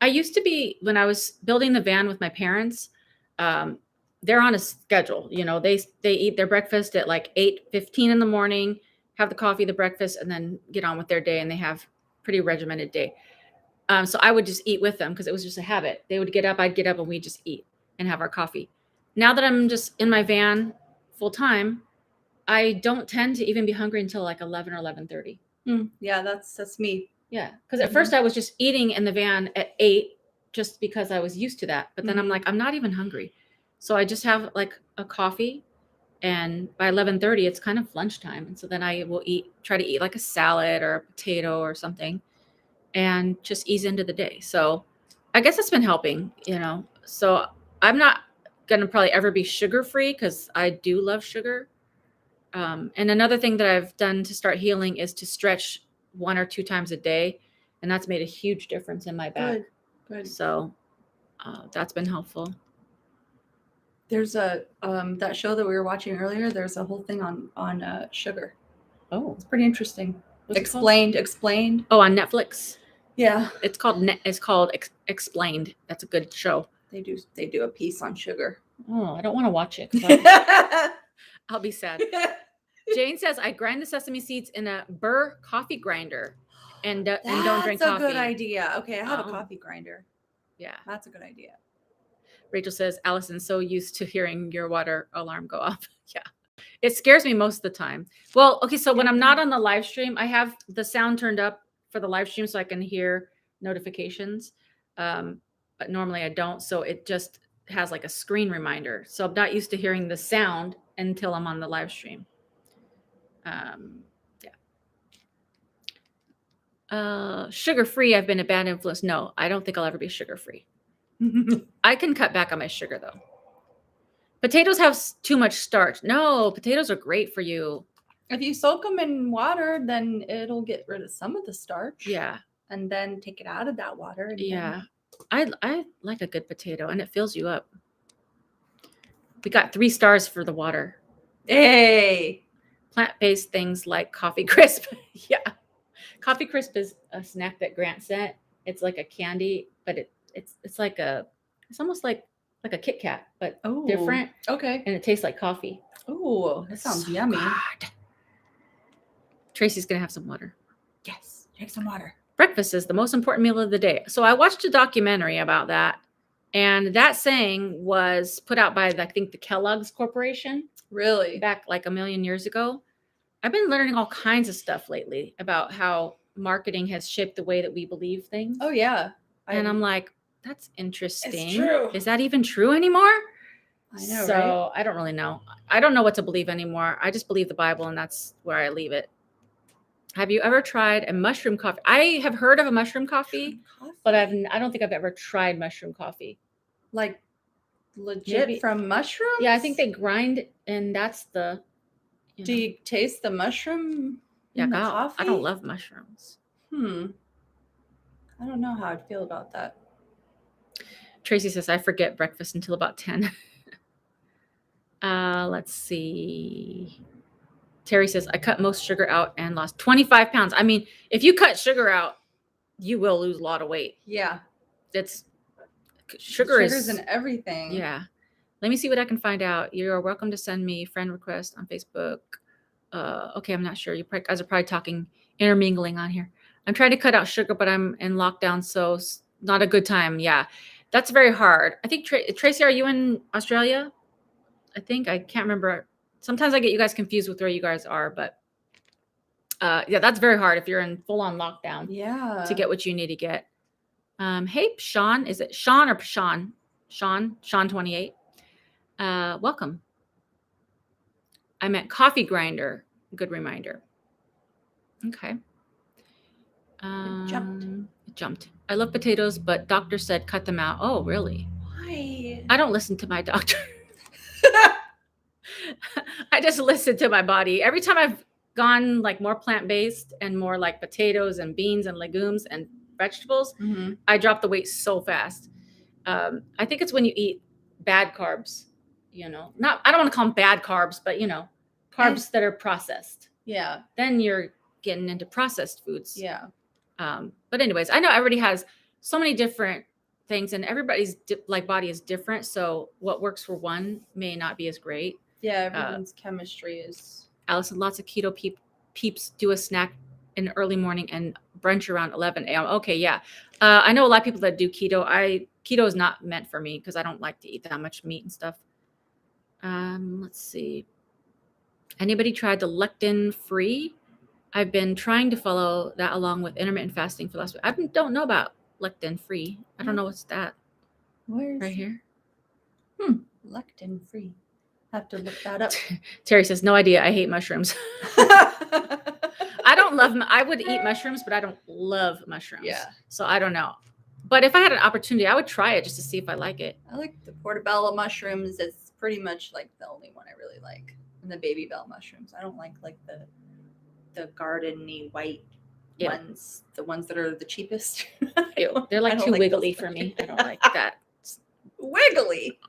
I used to be, when I was building the van with my parents, they're on a schedule. You know, they eat their breakfast at like 8:15 in the morning, have the coffee, the breakfast, and then get on with their day. And they have pretty regimented day. So I would just eat with them because it was just a habit. They would get up, I'd get up, and we'd just eat and have our coffee. Now that I'm just in my van full time, I don't tend to even be hungry until like 11 or 11:30. Yeah, that's me. Yeah, because at first I was just eating in the van at 8 just because I was used to that. But then I'm like, I'm not even hungry. So I just have like a coffee, and by 11:30 it's kind of lunchtime. And so then I will try to eat like a salad or a potato or something and just ease into the day. So I guess it's been helping, you know. So I'm not going to probably ever be sugar-free because I do love sugar. And another thing that I've done to start healing is to stretch 1 or 2 times a day. And that's made a huge difference in my back. Good. So that's been helpful. There's a that show that we were watching earlier. There's a whole thing on sugar. Oh, It's pretty interesting. what's it called? Explained. Oh, on Netflix. Yeah, It's called Explained. That's a good show. they do a piece on sugar. Oh, I don't want to watch it. I'll be sad. Jane says, I grind the sesame seeds in a Burr coffee grinder and don't drink That's coffee. a good idea. Okay, I have a Oh. coffee grinder. Yeah. That's a good idea. Rachel says, Allison's so used to hearing your water alarm go off. Yeah. It scares me most of the time. Well, okay, so when I'm not on the live stream, I have the sound turned up for the live stream so I can hear notifications. But normally I don't. So it just has like a screen reminder. So I'm not used to hearing the sound until I'm on the live stream. Sugar-free, I've been a bad influence. No, I don't think I'll ever be sugar-free. I can cut back on my sugar though. Potatoes have too much starch. No, potatoes are great for you. If you soak them in water, then it'll get rid of some of the starch. Yeah. And then take it out of that water. And Yeah. I like a good potato and it fills you up. We got 3 stars for the water. Hey. Plant-based things like coffee crisp. Yeah. Coffee crisp is a snack that Grant sent. It's like a candy, but it's like it's almost like a Kit Kat, but different. Okay. And it tastes like coffee. Oh, that sounds yummy. Good. Tracy's gonna have some water. Yes. Drink some water. Breakfast is the most important meal of the day. So I watched a documentary about that. And that saying was put out by, I think, the Kellogg's Corporation. Really? Back like a million years ago. I've been learning all kinds of stuff lately about how marketing has shaped the way that we believe things. Oh, yeah. And I'm like, that's interesting. It's true. Is that even true anymore? I know, so right? I don't really know. I don't know what to believe anymore. I just believe the Bible and that's where I leave it. Have you ever tried a mushroom coffee? I have heard of a mushroom coffee, but I don't think I've ever tried mushroom coffee. Like legit from mushrooms? Yeah, I think they grind and that's the... Do you taste the mushroom in the coffee? I don't love mushrooms. I don't know how I'd feel about that. Tracy says, I forget breakfast until about 10. Let's see. Terry says, I cut most sugar out and lost 25 pounds. I mean, if you cut sugar out, you will lose a lot of weight. Yeah. Sugar's in everything. Yeah. Let me see what I can find out. You're welcome to send me friend request on Facebook. Okay, I'm not sure. You guys are probably talking intermingling on here. I'm trying to cut out sugar, but I'm in lockdown, so it's not a good time. Yeah, that's very hard. I think, Tracy, are you in Australia? I think. I can't remember. Sometimes I get you guys confused with where you guys are, but yeah, that's very hard if you're in full-on lockdown. Yeah. To get what you need to get. Hey, Sean. Is it Sean or Sean? Sean 28. Welcome. I meant coffee grinder. Good reminder. Okay. It jumped. I love potatoes, but doctor said cut them out. Oh, really? Why? I don't listen to my doctor. I just listen to my body. Every time I've gone like more plant-based and more like potatoes and beans and legumes and vegetables, I drop the weight so fast. I think it's when you eat bad carbs. I don't want to call them bad carbs, but carbs that are processed. Yeah. Then you're getting into processed foods. Yeah. But anyways, I know everybody has so many different things and everybody's body is different. So what works for one may not be as great. Yeah. Everyone's chemistry is. Allison, lots of keto peeps do a snack in the early morning and brunch around 11 a.m. Okay. Yeah. I know a lot of people that do keto. Keto is not meant for me because I don't like to eat that much meat and stuff. Let's see. Anybody tried the lectin free? I've been trying to follow that along with intermittent fasting for the last week. I don't know about lectin free. I don't know what's that. Where's right here? Lectin free. Have to look that up. Terry says, no idea. I hate mushrooms. I don't love them. I would eat mushrooms, but I don't love mushrooms. Yeah. So I don't know. But if I had an opportunity, I would try it just to see if I like it. I like the portobello mushrooms. It's pretty much like the only one I really like. And the baby bell mushrooms. I don't like the garden-y white ones. The ones that are the cheapest. They're like too wiggly for me. I don't like that. Wiggly.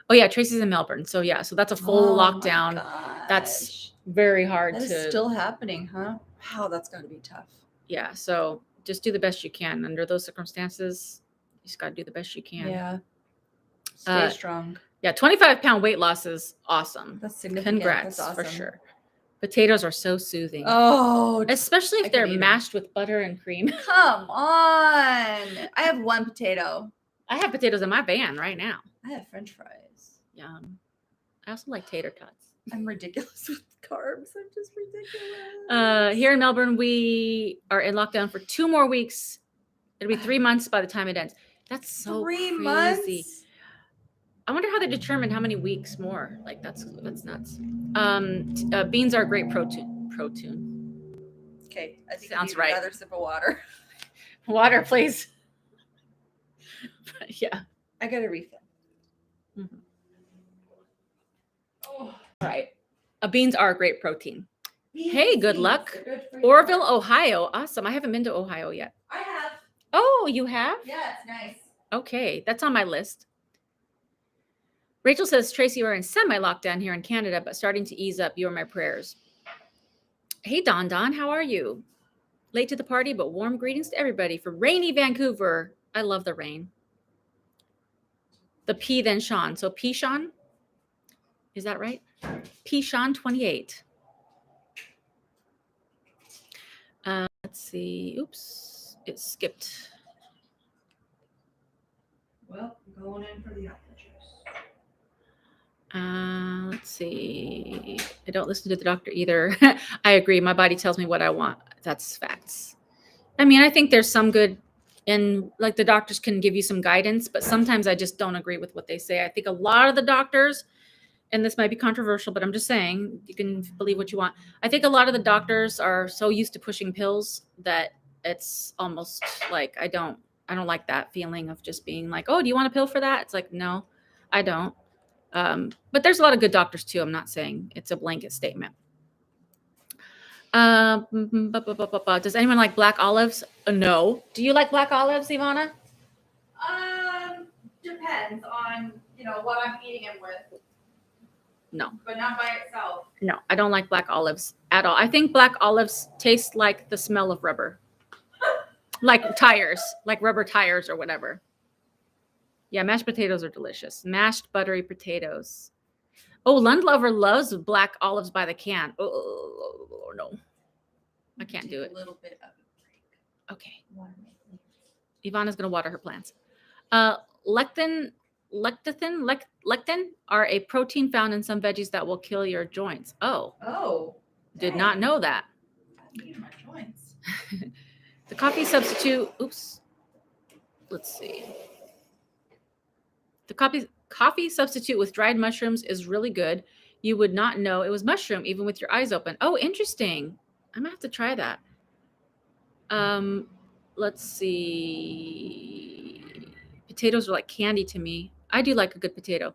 Oh yeah, Tracy's in Melbourne. So yeah, so that's a full lockdown. That's very hard That is to still happening, huh? Wow, that's got to be tough. Yeah, so just do the best you can under those circumstances. You just got to do the best you can. Yeah. Stay strong. Yeah, 25-pound weight loss is awesome. That's significant. Congrats, That's awesome. for sure. Potatoes are so soothing. Oh, especially if I they're could eat 'em. mashed with butter and cream. Come on. I have one potato. I have potatoes in my van right now. I have French fries. Yum. I also like tater tots. I'm ridiculous with carbs. I'm just ridiculous. Here in Melbourne, we are in lockdown for 2 more weeks. It'll be 3 months by the time it ends. That's so 3 crazy. months? I wonder how they determine how many weeks more. Like that's nuts. Beans are a great protein. Okay, I think Sounds I need right. another sip of water. Water, please. Yeah. I got a refill. Mm-hmm. Oh. All right. Beans are a great protein. Beans, Hey, good luck. Good for you. Orville, Ohio. Awesome. I haven't been to Ohio yet. I have. Oh, you have? Yeah, it's nice. Okay, that's on my list. Rachel says, Tracy, we're in semi-lockdown here in Canada, but starting to ease up. You are my prayers. Hey, Don, how are you? Late to the party, but warm greetings to everybody from rainy Vancouver. I love the rain. The P then Sean. So P Sean, is that right? P Sean 28. Let's see. Oops, it skipped. Well, I'm going in for the apple juice. Let's see. I don't listen to the doctor either. I agree. My body tells me what I want. That's facts. I mean, I think there's some good in, like, the doctors can give you some guidance, but sometimes I just don't agree with what they say. I think a lot of the doctors, and this might be controversial, but I'm just saying, you can believe what you want. I think a lot of the doctors are so used to pushing pills that it's almost like I don't like that feeling of just being like, oh, do you want a pill for that? It's like, no, I don't. But there's a lot of good doctors too. I'm not saying it's a blanket statement. Does anyone like black olives? No. Do you like black olives, Ivana? Depends on, what I'm eating it with. No. But not by itself. No, I don't like black olives at all. I think black olives taste like the smell of rubber. Like tires, like rubber tires or whatever. Yeah, mashed potatoes are delicious. Mashed buttery potatoes. Oh, Lundlover loves black olives by the can. Oh, no. I can't do it. A little bit of a break. Okay. Ivana's going to water her plants. Lectin are a protein found in some veggies that will kill your joints. Oh. Did not know that. I'm eating my joints. The coffee substitute. Oops. Let's see. The coffee substitute with dried mushrooms is really good. You would not know it was mushroom even with your eyes open. Oh, interesting. I'm gonna have to try that. Let's see. Potatoes are like candy to me. I do like a good potato.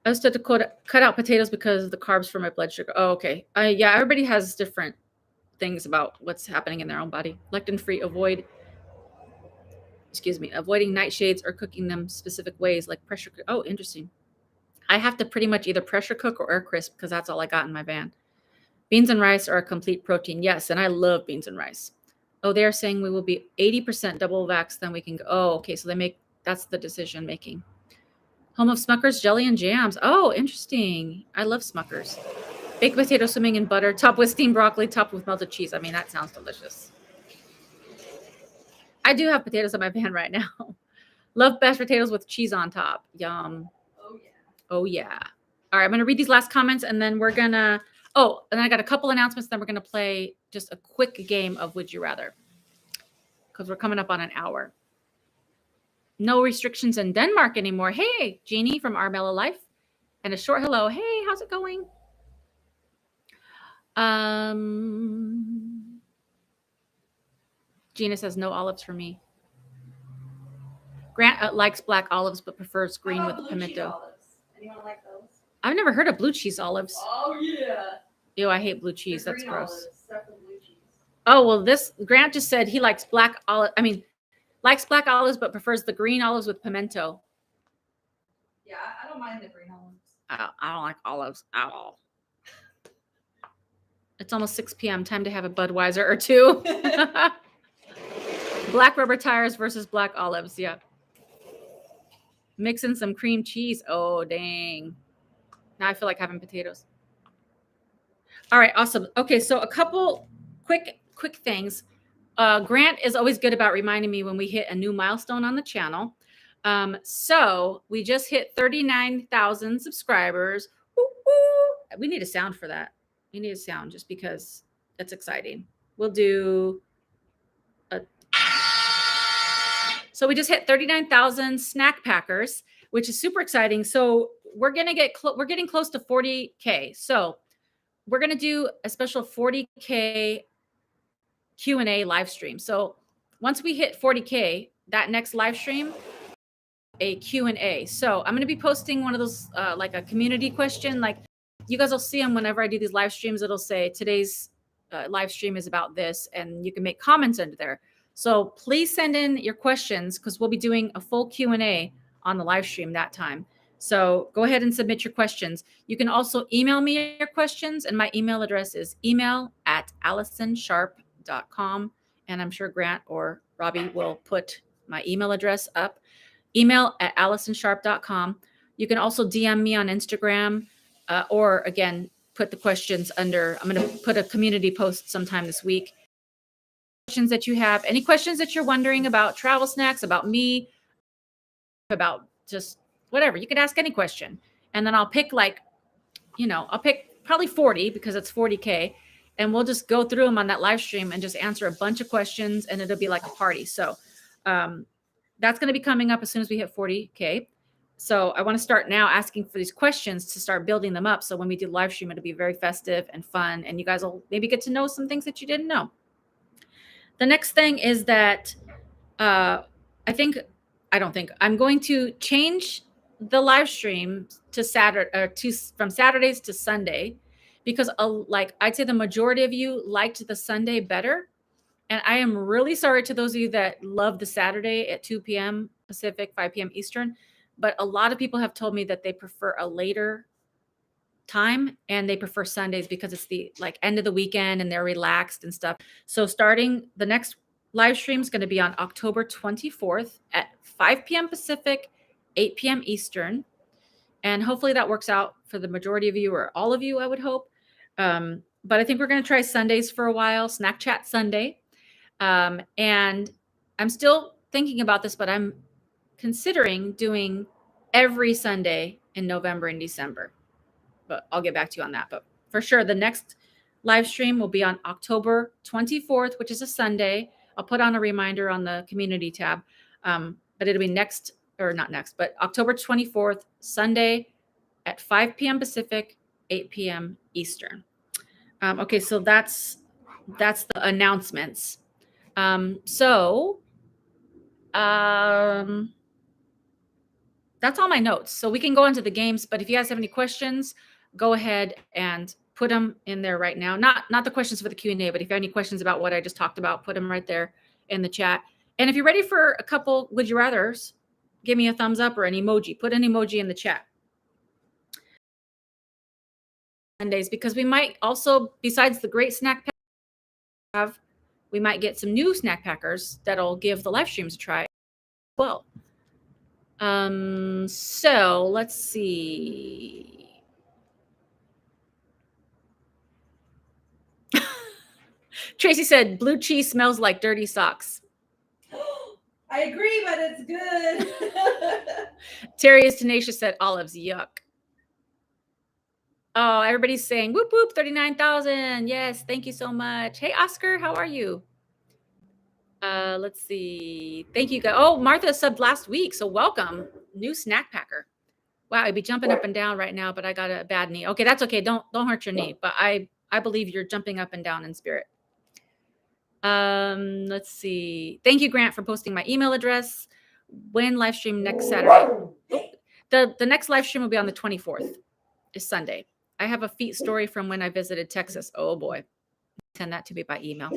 I was told to cut out potatoes because of the carbs for my blood sugar. Oh, okay. Yeah, everybody has different things about what's happening in their own body. Lectin-free, avoiding nightshades or cooking them specific ways like pressure cook. Oh, interesting. I have to pretty much either pressure cook or air crisp because that's all I got in my van. Beans and rice are a complete protein. Yes, and I love beans and rice. Oh, they're saying we will be 80% double vax, then we can go. Oh, okay, so that's the decision making. Home of Smucker's jelly and jams. Oh, interesting. I love Smucker's. Baked potato swimming in butter, topped with steamed broccoli, topped with melted cheese. I mean, that sounds delicious. I do have potatoes in my pan right now. Love mashed potatoes with cheese on top. Yum. Oh, yeah. Oh, yeah. All right, I'm going to read these last comments, and then we're going to... Oh, and I got a couple announcements, then we're going to play just a quick game of Would You Rather, because we're coming up on an hour. No restrictions in Denmark anymore. Hey, Jeannie from Armella Life. And a short hello. Hey, how's it going? Gina says no olives for me. Grant likes black olives but prefers green with pimento. Olives? Anyone like those? I've never heard of blue cheese olives. Oh, yeah. Ew, I hate blue cheese. That's gross. Olives, stuffed with blue cheese. Oh, well, Grant just said he likes black olives but prefers the green olives with pimento. Yeah, I don't don't mind the green olives. I don't like olives at all. It's almost 6 p.m. Time to have a Budweiser or two. Black rubber tires versus black olives. Yeah. Mix in some cream cheese. Oh, dang. Now I feel like having potatoes. All right. Awesome. Okay. So a couple quick things. Grant is always good about reminding me when we hit a new milestone on the channel. So we just hit 39,000 subscribers. Woo-hoo. We need a sound for that. We need a sound just because that's exciting. We'll do a. So we just hit 39,000 snack packers, which is super exciting. So we're gonna get we're getting close to 40K. So we're gonna do a special 40K Q&A live stream. So once we hit 40K, that next live stream, a Q&A. So I'm going to be posting one of those, like a community question. Like you guys will see them whenever I do these live streams. It'll say today's live stream is about this, and you can make comments under there. So please send in your questions because we'll be doing a full Q&A on the live stream that time. So go ahead and submit your questions. You can also email me your questions, and my email address is email@AllisonSharpe.com. And I'm sure Grant or Robbie will put my email address up. Email@AllisonSharpe.com. You can also DM me on Instagram, or again, put the questions under. I'm going to put a community post sometime this week. Questions that you have, any questions that you're wondering about travel snacks, about me, about just whatever, you can ask any question. And then I'll pick I'll pick probably 40 because it's 40K. And we'll just go through them on that live stream and just answer a bunch of questions, and it'll be like a party. So that's going to be coming up as soon as we hit 40K. So I want to start now asking for these questions to start building them up. So when we do live stream, it'll be very festive and fun. And you guys will maybe get to know some things that you didn't know. The next thing is that I'm going to change the live stream to from Saturdays to Sunday, because I'd say the majority of you liked the Sunday better. And I am really sorry to those of you that love the Saturday at 2 p.m. Pacific, 5 p.m. Eastern. But a lot of people have told me that they prefer a later time, and they prefer Sundays because it's the end of the weekend and they're relaxed and stuff. So starting the next live stream is going to be on October 24th at 5 p.m. Pacific, 8 p.m. Eastern. And hopefully that works out for the majority of you, or all of you, I would hope. But I think we're going to try Sundays for a while, Snack Chat Sunday. And I'm still thinking about this, but I'm considering doing every Sunday in November and December. But I'll get back to you on that. But for sure, the next live stream will be on October 24th, which is a Sunday. I'll put on a reminder on the community tab. But it'll be October 24th, Sunday at 5 p.m. Pacific, 8 p.m. Eastern. Okay, so that's the announcements. That's all my notes. So we can go into the games, but if you guys have any questions, go ahead and put them in there right now. Not the questions for the Q&A, but if you have any questions about what I just talked about, put them right there in the chat. And if you're ready for a couple would you rathers, give me a thumbs up or an emoji. Put an emoji in the chat. Sundays, because we might also, besides the great snack pack we might get some new snack packers that'll give the live streams a try as well. So let's see. Tracy said blue cheese smells like dirty socks. I agree, but it's good. Terry is tenacious said olives, yuck. Oh, everybody's saying whoop whoop 39,000. Yes, thank you so much. Hey Oscar, how are you? Let's see. Thank you guys. Oh, Martha subbed last week, so welcome. New snack packer. Wow, I'd be jumping up and down right now, but I got a bad knee. Okay, that's okay. Don't hurt your knee. But I believe you're jumping up and down in spirit. Let's see. Thank you, Grant, for posting my email address. When live stream next Saturday? The next live stream will be on the 24th. Is Sunday. I have a feet story from when I visited Texas. Oh boy. Send that to me by email.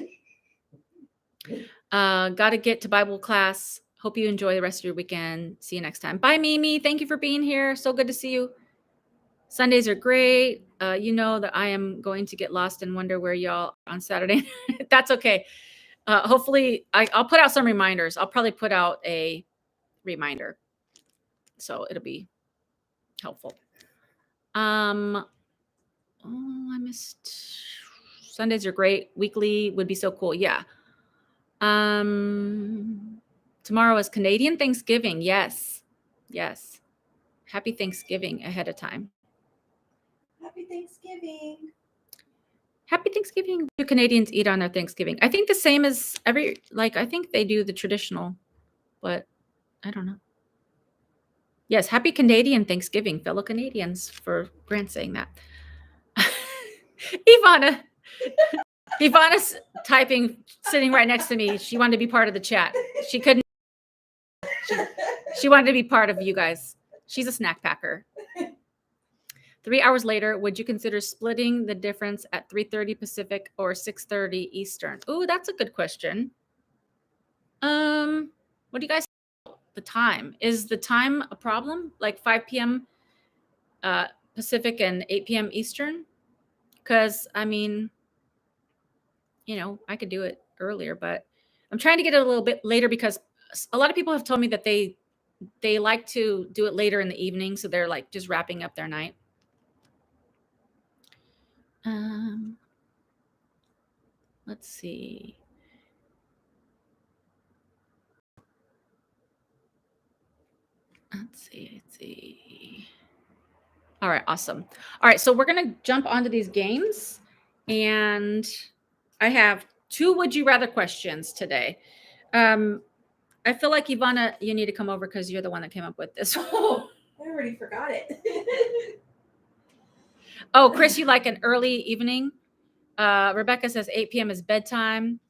Got to get to Bible class Hope you enjoy the rest of your weekend. See you next time. Bye, Mimi. Thank you for being here. So good to see you. Sundays are great. You know that I am going to get lost and wonder where y'all are on Saturday. That's okay. Hopefully, I'll put out some reminders. I'll probably put out a reminder, so it'll be helpful. Oh, I missed. Sundays are great. Weekly would be so cool. Yeah. Tomorrow is Canadian Thanksgiving. Yes. Yes. Happy Thanksgiving ahead of time. Happy Thanksgiving. Happy Thanksgiving. What do Canadians eat on their Thanksgiving? I think the same as I think they do the traditional, but I don't know. Yes, happy Canadian Thanksgiving, fellow Canadians, for Grant saying that. Ivana. Ivana's typing, sitting right next to me. She wanted to be part of the chat. She couldn't. She wanted to be part of you guys. She's a snack packer. 3 hours later, would you consider splitting the difference at 3:30 Pacific or 6:30 Eastern? Ooh, that's a good question. What do you guys think? The time? Is the time a problem? Like 5 p.m. Pacific and 8 p.m. Eastern? Because I mean, I could do it earlier, but I'm trying to get it a little bit later because a lot of people have told me that they like to do it later in the evening, so they're like just wrapping up their night. Let's see. Let's see. All right, awesome. All right, so we're going to jump onto these games, and I have 2 would you rather questions today. I feel like Ivana, you need to come over because you're the one that came up with this. Oh, I already forgot it. Oh, Chris, you like an early evening? Rebecca says 8 p.m. is bedtime.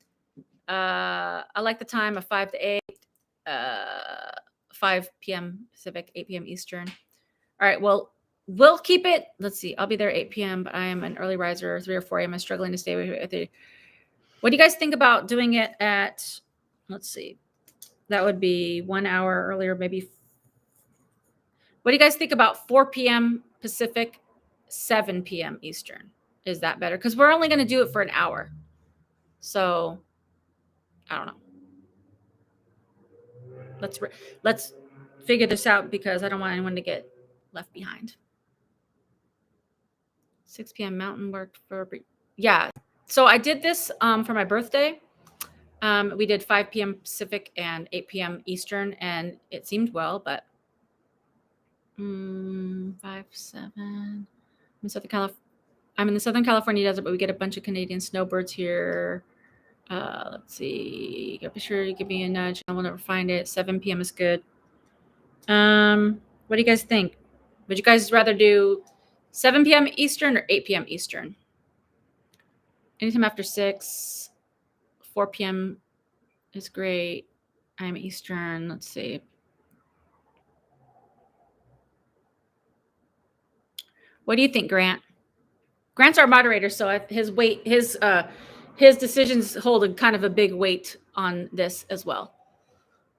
I like the time of 5 to 8, 5 p.m. Pacific, 8 p.m. Eastern. All right, well, we'll keep it. Let's see. I'll be there 8 p.m., but I am an early riser, 3 or 4 a.m. I'm struggling to stay with it. What do you guys think about doing it at, let's see, that would be 1 hour earlier, maybe. What do you guys think about 4 p.m. Pacific, 7 p.m. Eastern? Is that better? Because we're only going to do it for an hour. So, I don't know. Let's figure this out because I don't want anyone to get left behind. 6 p.m. Mountain worked for, yeah. So I did this for my birthday. We did 5 p.m. Pacific and 8 p.m. Eastern, and it seemed well, but 5, 7. I'm in the Southern California desert, but we get a bunch of Canadian snowbirds here. Let's see. Be sure you give me a nudge. I will never find it. 7 p.m. is good. What do you guys think? Would you guys rather do 7 p.m. Eastern or 8 p.m. Eastern? Anytime after 6, 4 p.m. is great. I'm Eastern. Let's see. What do you think, Grant? Grant's our moderator, so his decisions hold a kind of a big weight on this as well.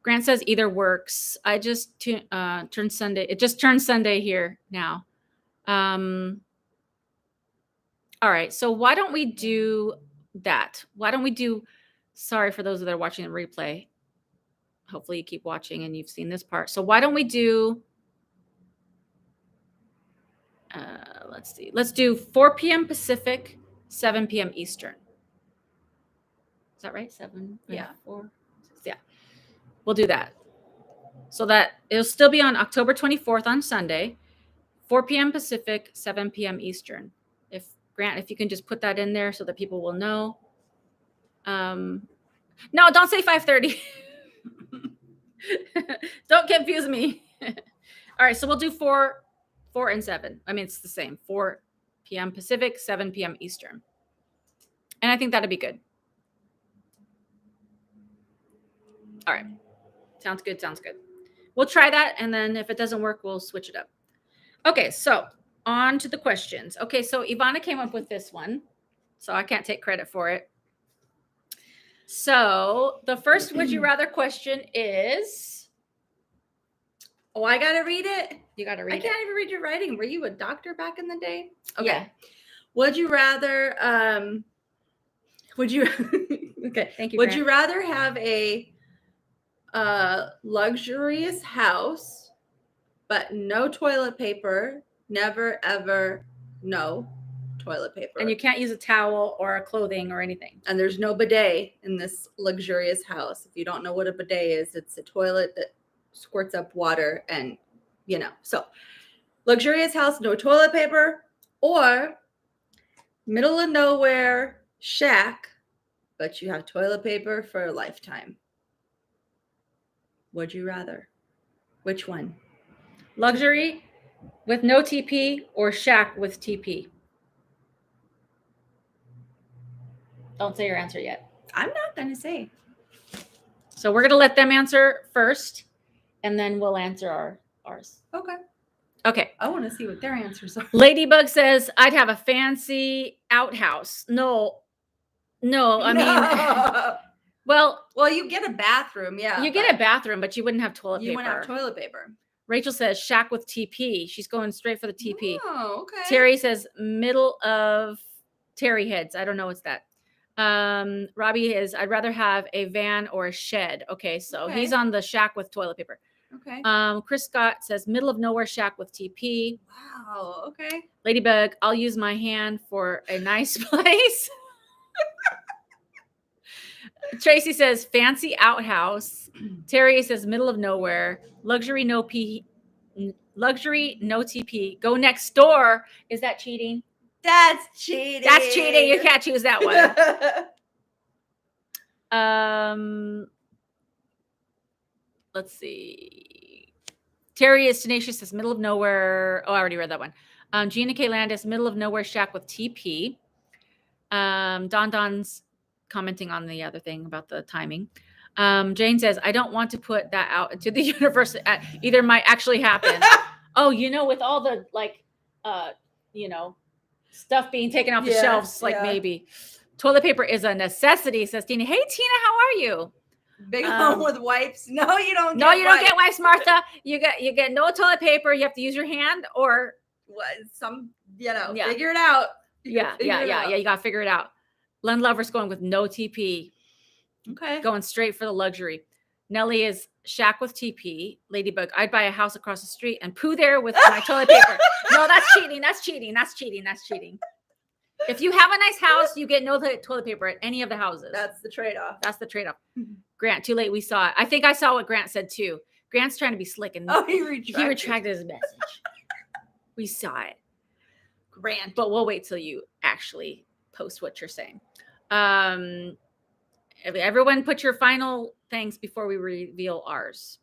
Grant says either works. I just turned Sunday. It just turned Sunday here now. All right. So why don't we do that? Why don't we do? Sorry for those that are watching the replay. Hopefully you keep watching and you've seen this part. So why don't we do? Let's see. Let's do 4 p.m. Pacific, 7 p.m. Eastern. Is that right? 7? Yeah. 4. 6, yeah. We'll do that. So that it'll still be on October 24th on Sunday, 4 p.m. Pacific, 7 p.m. Eastern. If you can just put that in there so that people will know. No, don't say 5:30. Don't confuse me. All right, so we'll do 4 and 7. I mean, it's the same. 4 p.m. Pacific, 7 p.m. Eastern. And I think that'll be good. All right. Sounds good. We'll try that, and then if it doesn't work, we'll switch it up. Okay, so on to the questions. Okay, so Ivana came up with this one, so I can't take credit for it. So the first would you rather question is, Oh, I gotta read it. you got to I read can't it. even read your writing. Were you a doctor back in the day? Okay. Yeah. Would you rather? Would you? Okay. Thank you, Would Grant. you rather have a luxurious house, but no toilet paper? Never ever, no toilet paper. And you can't use a towel or a clothing or anything. And there's no bidet in this luxurious house. If you don't know what a bidet is, it's a toilet that squirts up water and, So, luxurious house, no toilet paper, or middle of nowhere shack, but you have toilet paper for a lifetime. Would you rather? Which one? Luxury with no TP or shack with TP? Don't say your answer yet. I'm not going to say. So we're going to let them answer first, and then we'll answer ours. Okay. Okay. I want to see what their answers are. Ladybug says, I'd have a fancy outhouse. No, I mean, well, you get a bathroom, yeah. you get a bathroom, but you wouldn't have toilet paper. You wouldn't have toilet paper. Rachel says shack with TP. She's going straight for the TP. Oh, okay. Terry says middle of Terry heads. I don't know what's that. Robbie is, I'd rather have a van or a shed. Okay, so he's on the shack with toilet paper. Okay. Chris Scott says middle of nowhere shack with TP. Wow. Okay. Ladybug, I'll use my hand for a nice place. Tracy says fancy outhouse. Terry says middle of nowhere. Luxury no TP. Go next door. Is that cheating? That's cheating. That's cheating. You can't choose that one. Let's see. Terry is tenacious. Says middle of nowhere. Oh, I already read that one. Gina K. Landis, middle of nowhere shack with TP. Don's commenting on the other thing about the timing. Jane says, I don't want to put that out into the universe. Either might actually happen. Oh, with all the stuff being taken off the shelves, maybe. Toilet paper is a necessity, says Tina. Hey, Tina, how are you? Big home with wipes. No, you don't. No, you don't get wipes, Martha. You get no toilet paper. You have to use your hand or figure it out. Yeah. You got to figure it out. Len Lover's going with no TP. Okay. Going straight for the luxury. Nellie is shack with TP. Ladybug, I'd buy a house across the street and poo there with my toilet paper. No, that's cheating. That's cheating. That's cheating. That's cheating. If you have a nice house, you get no toilet paper at any of the houses. That's the trade-off. That's the trade-off. Grant, too late. We saw it. I think I saw what Grant said too. Grant's trying to be slick and he retracted his message. We saw it. Grant. But we'll wait till you actually post what you're saying. Everyone put your final things before we reveal ours.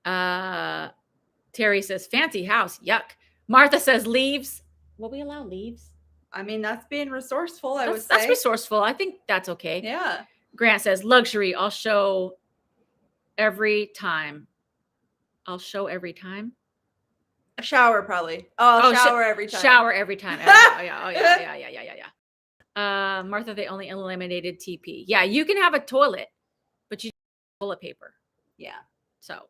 Terry says fancy house. Yuck. Martha says leaves. Will we allow leaves? I mean, that's being resourceful, I would say. That's resourceful. I think that's okay. Yeah. Grant says luxury. I'll show every time. I'll show every time. A shower, probably. Oh, shower every time. Shower every time. Yeah. Martha, they only eliminated TP. Yeah, you can have a toilet, but you don't have toilet paper. Yeah. So,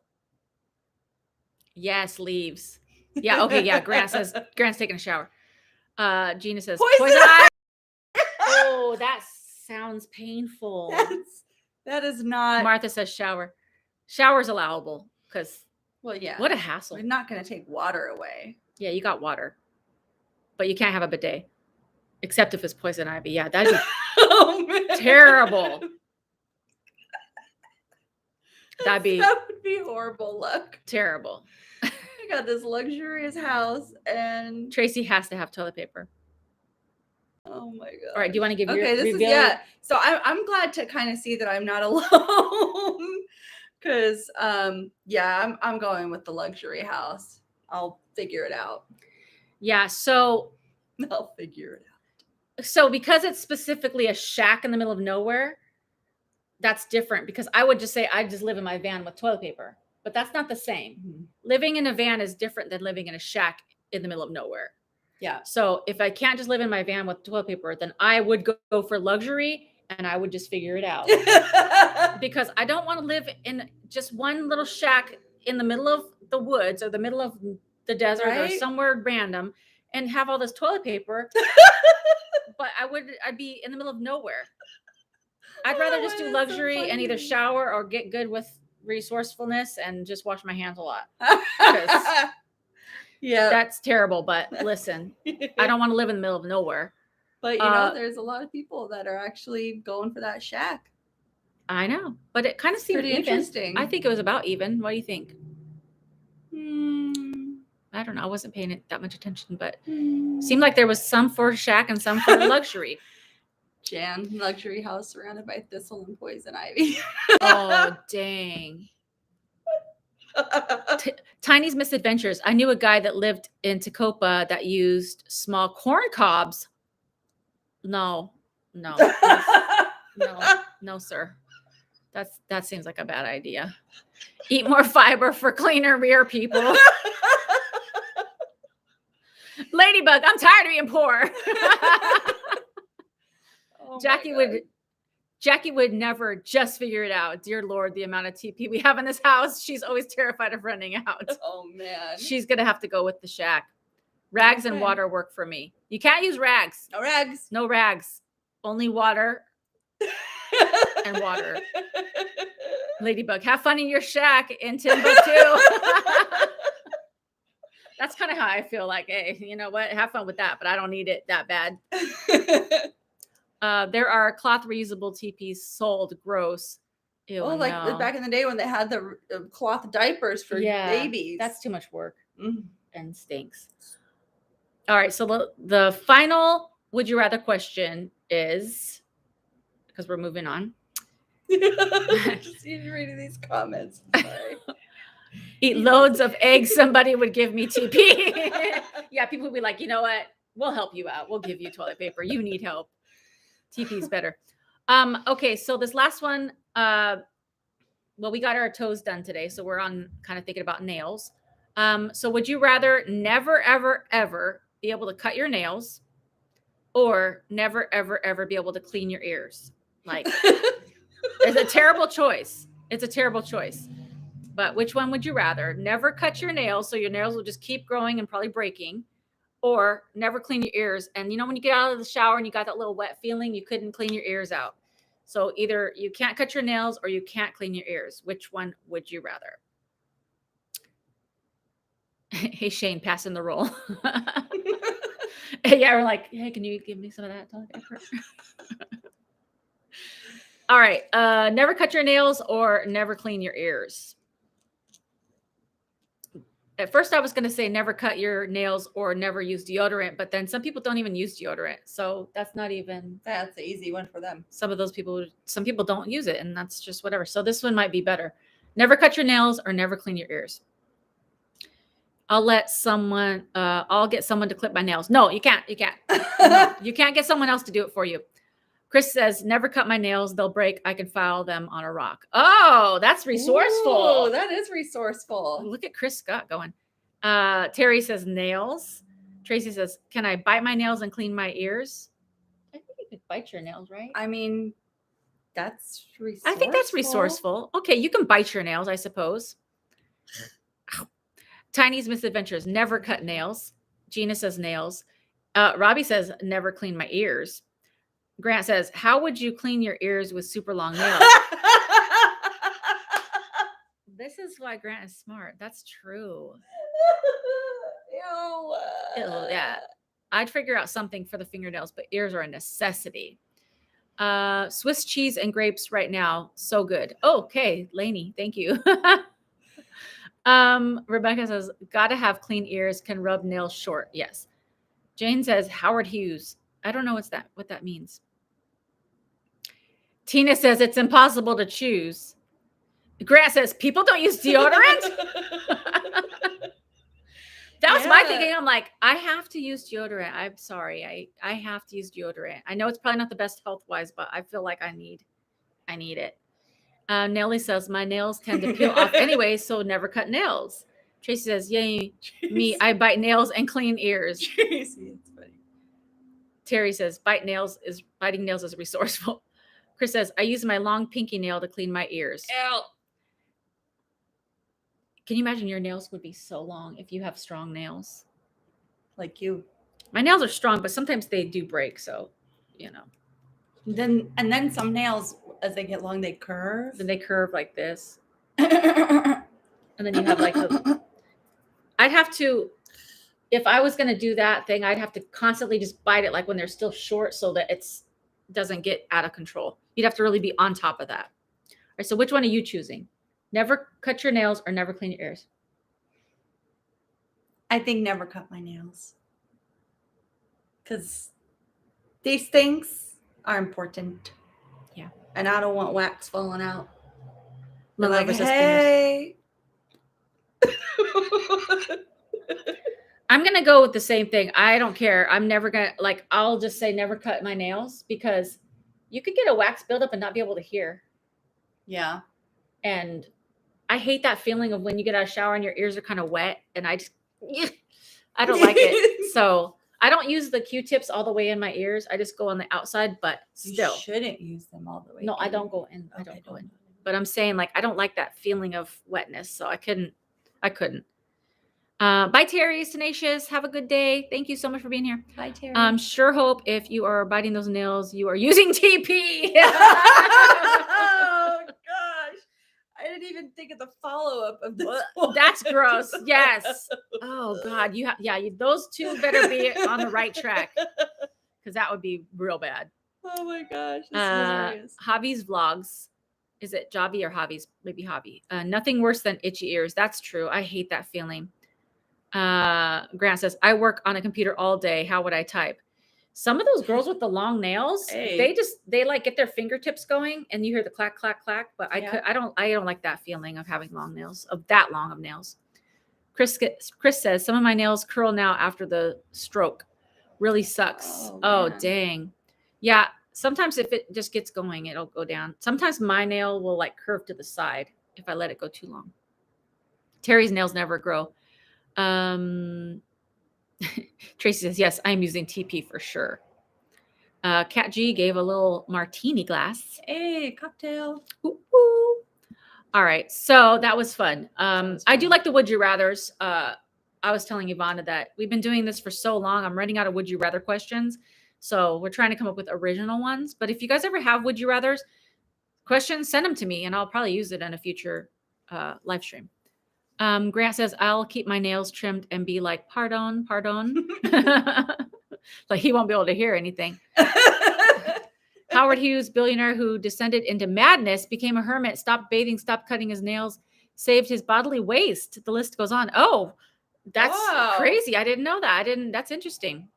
yes, leaves. Yeah, okay, yeah. Grant's taking a shower. Gina says, poison ivy. Oh, that sounds painful. That is not. Martha says shower. Shower's allowable because, what a hassle. We're not going to take water away. Yeah, you got water, but you can't have a bidet. Except if it's poison ivy. Yeah, that'd be terrible. That would be horrible luck. Terrible. I got this luxurious house and Tracy has to have toilet paper. Oh my god. All right, do you want to give your reveal? So I'm glad to kind of see that I'm not alone. Because I'm going with the luxury house. I'll figure it out. Yeah, so I'll figure it out. So because it's specifically a shack in the middle of nowhere, that's different because I would just say I just live in my van with toilet paper, but that's not the same. Mm-hmm. Living in a van is different than living in a shack in the middle of nowhere. Yeah. So if I can't just live in my van with toilet paper, then I would go for luxury and I would just figure it out. Because I don't want to live in just one little shack in the middle of the woods or the middle of the desert or Right? somewhere random and have all this toilet paper. But I'd be in the middle of nowhere. I'd rather just do Oh, that's so luxury and either funny. shower or get good with resourcefulness and just wash my hands a lot. 'Cause Yeah. that's terrible. But listen, I don't want to live in the middle of nowhere. But you know, there's a lot of people that are actually going for that shack. I know, but it kind of seemed Pretty even. interesting. I think it was about even. What do you think? Hmm. I don't know. I wasn't paying it that much attention, but Hmm. seemed like there was some for shack and some for luxury. Jan, luxury house surrounded by thistle and poison ivy. Oh, dang. Tiny's Misadventures. I knew a guy that lived in Tacoma that used small corn cobs. No, sir. That seems like a bad idea. Eat more fiber for cleaner rear, people. Ladybug, I'm tired of being poor. Oh Jackie would never just figure it out. Dear Lord, the amount of TP we have in this house. She's always terrified of running out. Oh man. She's gonna have to go with the shack. Rags and Okay. water work for me. You can't use rags. No rags. No rags. Only water and water. Ladybug, have fun in your shack in Timbuktu. That's kind of how I feel like, hey, you know what? Have fun with that, but I don't need it that bad. There are cloth reusable teepees sold. Gross. Ew, Oh, like no. back in the day when they had the cloth diapers for babies. That's too much work Mm. and stinks. All right, so the final would you rather question is, because we're moving on. Just reading these comments. Sorry. Eat loads of eggs. Somebody would give me TP. Yeah, people would be like, you know what? We'll help you out. We'll give you toilet paper. You need help. TP is better. Okay, so this last one, well, we got our toes done today, so we're on kind of thinking about nails. So would you rather never, ever, ever be able to cut your nails or never, ever, ever be able to clean your ears? Like, it's a terrible choice. It's a terrible choice. But which one would you rather? Never cut your nails, so your nails will just keep growing and probably breaking, or never clean your ears. And you know, when you get out of the shower and you got that little wet feeling, you couldn't clean your ears out. So either you can't cut your nails or you can't clean your ears. Which one would you rather? Hey, Shane, passing the roll. Yeah, we're like, hey, can you give me some of that toilet paper? All right. Never cut your nails or never clean your ears. At first, I was going to say never cut your nails or never use deodorant, but then some people don't even use deodorant. So that's not even. That's an easy one for them. Some people don't use it, and that's just whatever. So this one might be better. Never cut your nails or never clean your ears. I'll get someone to clip my nails. No, you can't. No, you can't get someone else to do it for you. Chris says, never cut my nails. They'll break. I can file them on a rock. Oh, that's resourceful. Oh, that is resourceful. Look at Chris Scott going. Terry says nails. Tracy says, can I bite my nails and clean my ears? I think you could bite your nails, right? I mean, that's resourceful. I think that's resourceful. Okay, you can bite your nails, I suppose. Tiny's Misadventures, never cut nails. Gina says nails. Robbie says never clean my ears. Grant says, how would you clean your ears with super long nails? This is why Grant is smart. That's true. Ew. Yeah. I'd figure out something for the fingernails, but ears are a necessity. Swiss cheese and grapes right now. So good. Okay, Lainey, thank you. Rebecca says, gotta have clean ears, can rub nails short. Yes. Jane says, Howard Hughes. I don't know what that means. Tina says, it's impossible to choose. Grant says, people don't use deodorant? That was my thinking. I'm like, I have to use deodorant. I'm sorry. I have to use deodorant. I know it's probably not the best health-wise, but I feel like I need it. Nellie says, my nails tend to peel off anyway, so never cut nails. Tracy says, yay, me, I bite nails and clean ears. Tracy, it's funny. Terry says, biting nails is resourceful. Chris says, I use my long pinky nail to clean my ears. Ew. Can you imagine your nails would be so long if you have strong nails? Like you. My nails are strong, but sometimes they do break. So, you know. Then some nails, as they get long, they curve. Then they curve like this. And then you have like I'd have to, if I was going to do that thing, I'd have to constantly just bite it like when they're still short so that it's doesn't get out of control. You'd have to really be on top of that. All right, so which one are you choosing? Never cut your nails or never clean your ears? I think never cut my nails. Because these things are important. Yeah. And I don't want wax falling out. Love Like, versus hey. I'm going to go with the same thing. I don't care. I'm never going to, like, I'll just say never cut my nails because you could get a wax buildup and not be able to hear. Yeah. And I hate that feeling of when you get out of the shower and your ears are kind of wet. And I don't like it. So I don't use the Q-tips all the way in my ears. I just go on the outside, but still. You shouldn't use them all the way. No, I don't go in. I don't go in. But I'm saying, like, I don't like that feeling of wetness. So I couldn't. Bye, Terry. Tenacious. Have a good day. Thank you so much for being here. Bye, Terry. Sure hope if you are biting those nails, you are using TP. Oh, gosh. I didn't even think of the follow-up of this one. That's gross. Yes. Oh, God. Those two better be on the right track because that would be real bad. Oh, my gosh. This is hilarious. Javi's vlogs. Is it Javi or Javi's? Maybe Javi. Nothing worse than itchy ears. That's true. I hate that feeling. Grant says, I work on a computer all day. How would I type? Some of those girls with the long nails, they like get their fingertips going and you hear the clack, clack, clack. But I don't like that feeling of having long nails, of that long of nails. Chris says, some of my nails curl now after the stroke. Really sucks. Oh, dang. Yeah. Sometimes if it just gets going, it'll go down. Sometimes my nail will like curve to the side if I let it go too long. Terry's nails never grow. Tracy says, yes, I'm using TP for sure. Kat G gave a little martini glass. Hey, cocktail. Ooh, ooh. All right. So that was fun. I do like the would you rathers. I was telling Ivana that we've been doing this for so long. I'm running out of would you rather questions. So we're trying to come up with original ones. But if you guys ever have would you rathers questions, send them to me and I'll probably use it in a future live stream. Grant says, I'll keep my nails trimmed and be like, pardon. Like he won't be able to hear anything. Howard Hughes, billionaire who descended into madness, became a hermit, stopped bathing, stopped cutting his nails, saved his bodily waste. The list goes on. Oh, that's crazy. I didn't know that. That's interesting.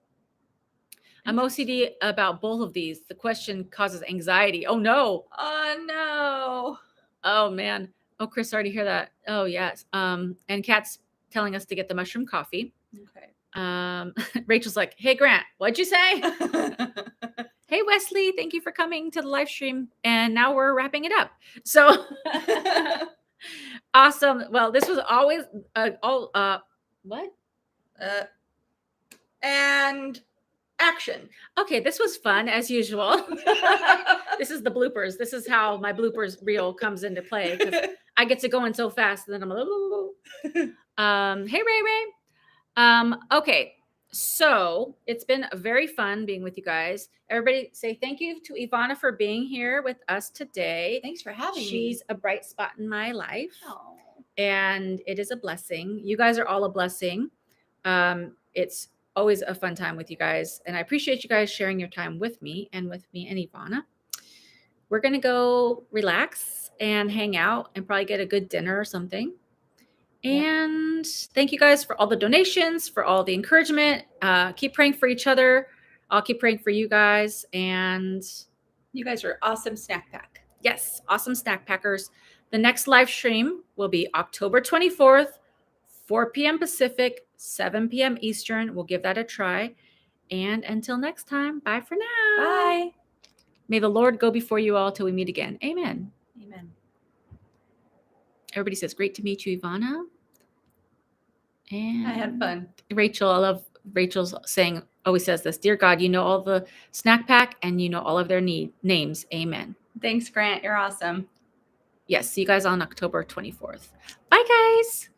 I'm OCD about both of these. The question causes anxiety. Oh, no. Oh, no. Oh, man. Oh, Chris, already hear that. Oh, yes. And Kat's telling us to get the mushroom coffee. Okay. Rachel's like, hey, Grant, what'd you say? Hey, Wesley, thank you for coming to the live stream. And now we're wrapping it up. So awesome. Well, this was always what? And action. Okay, this was fun as usual. This is the bloopers. This is how my bloopers reel comes into play because I get to going so fast and then I'm like, hey, Ray. Okay, so it's been very fun being with you guys. Everybody say thank you to Ivana for being here with us today. Thanks for having me. She's a bright spot in my life. Oh. And it is a blessing. You guys are all a blessing. It's always a fun time with you guys. And I appreciate you guys sharing your time with me and Ivana. We're going to go relax and hang out and probably get a good dinner or something. And thank you guys for all the donations, for all the encouragement. Keep praying for each other. I'll keep praying for you guys. And you guys are awesome snack pack. Yes, awesome snack packers. The next live stream will be October 24th, 4 p.m. Pacific, 7 p.m. Eastern. We'll give that a try. And until next time, bye for now. Bye. May the Lord go before you all till we meet again. Amen. Amen. Everybody says, great to meet you, Ivana. And I had fun. Rachel, I love Rachel's saying, always says this, dear God, you know all the snack pack and you know all of their names. Amen. Thanks, Grant. You're awesome. Yes, see you guys on October 24th. Bye, guys.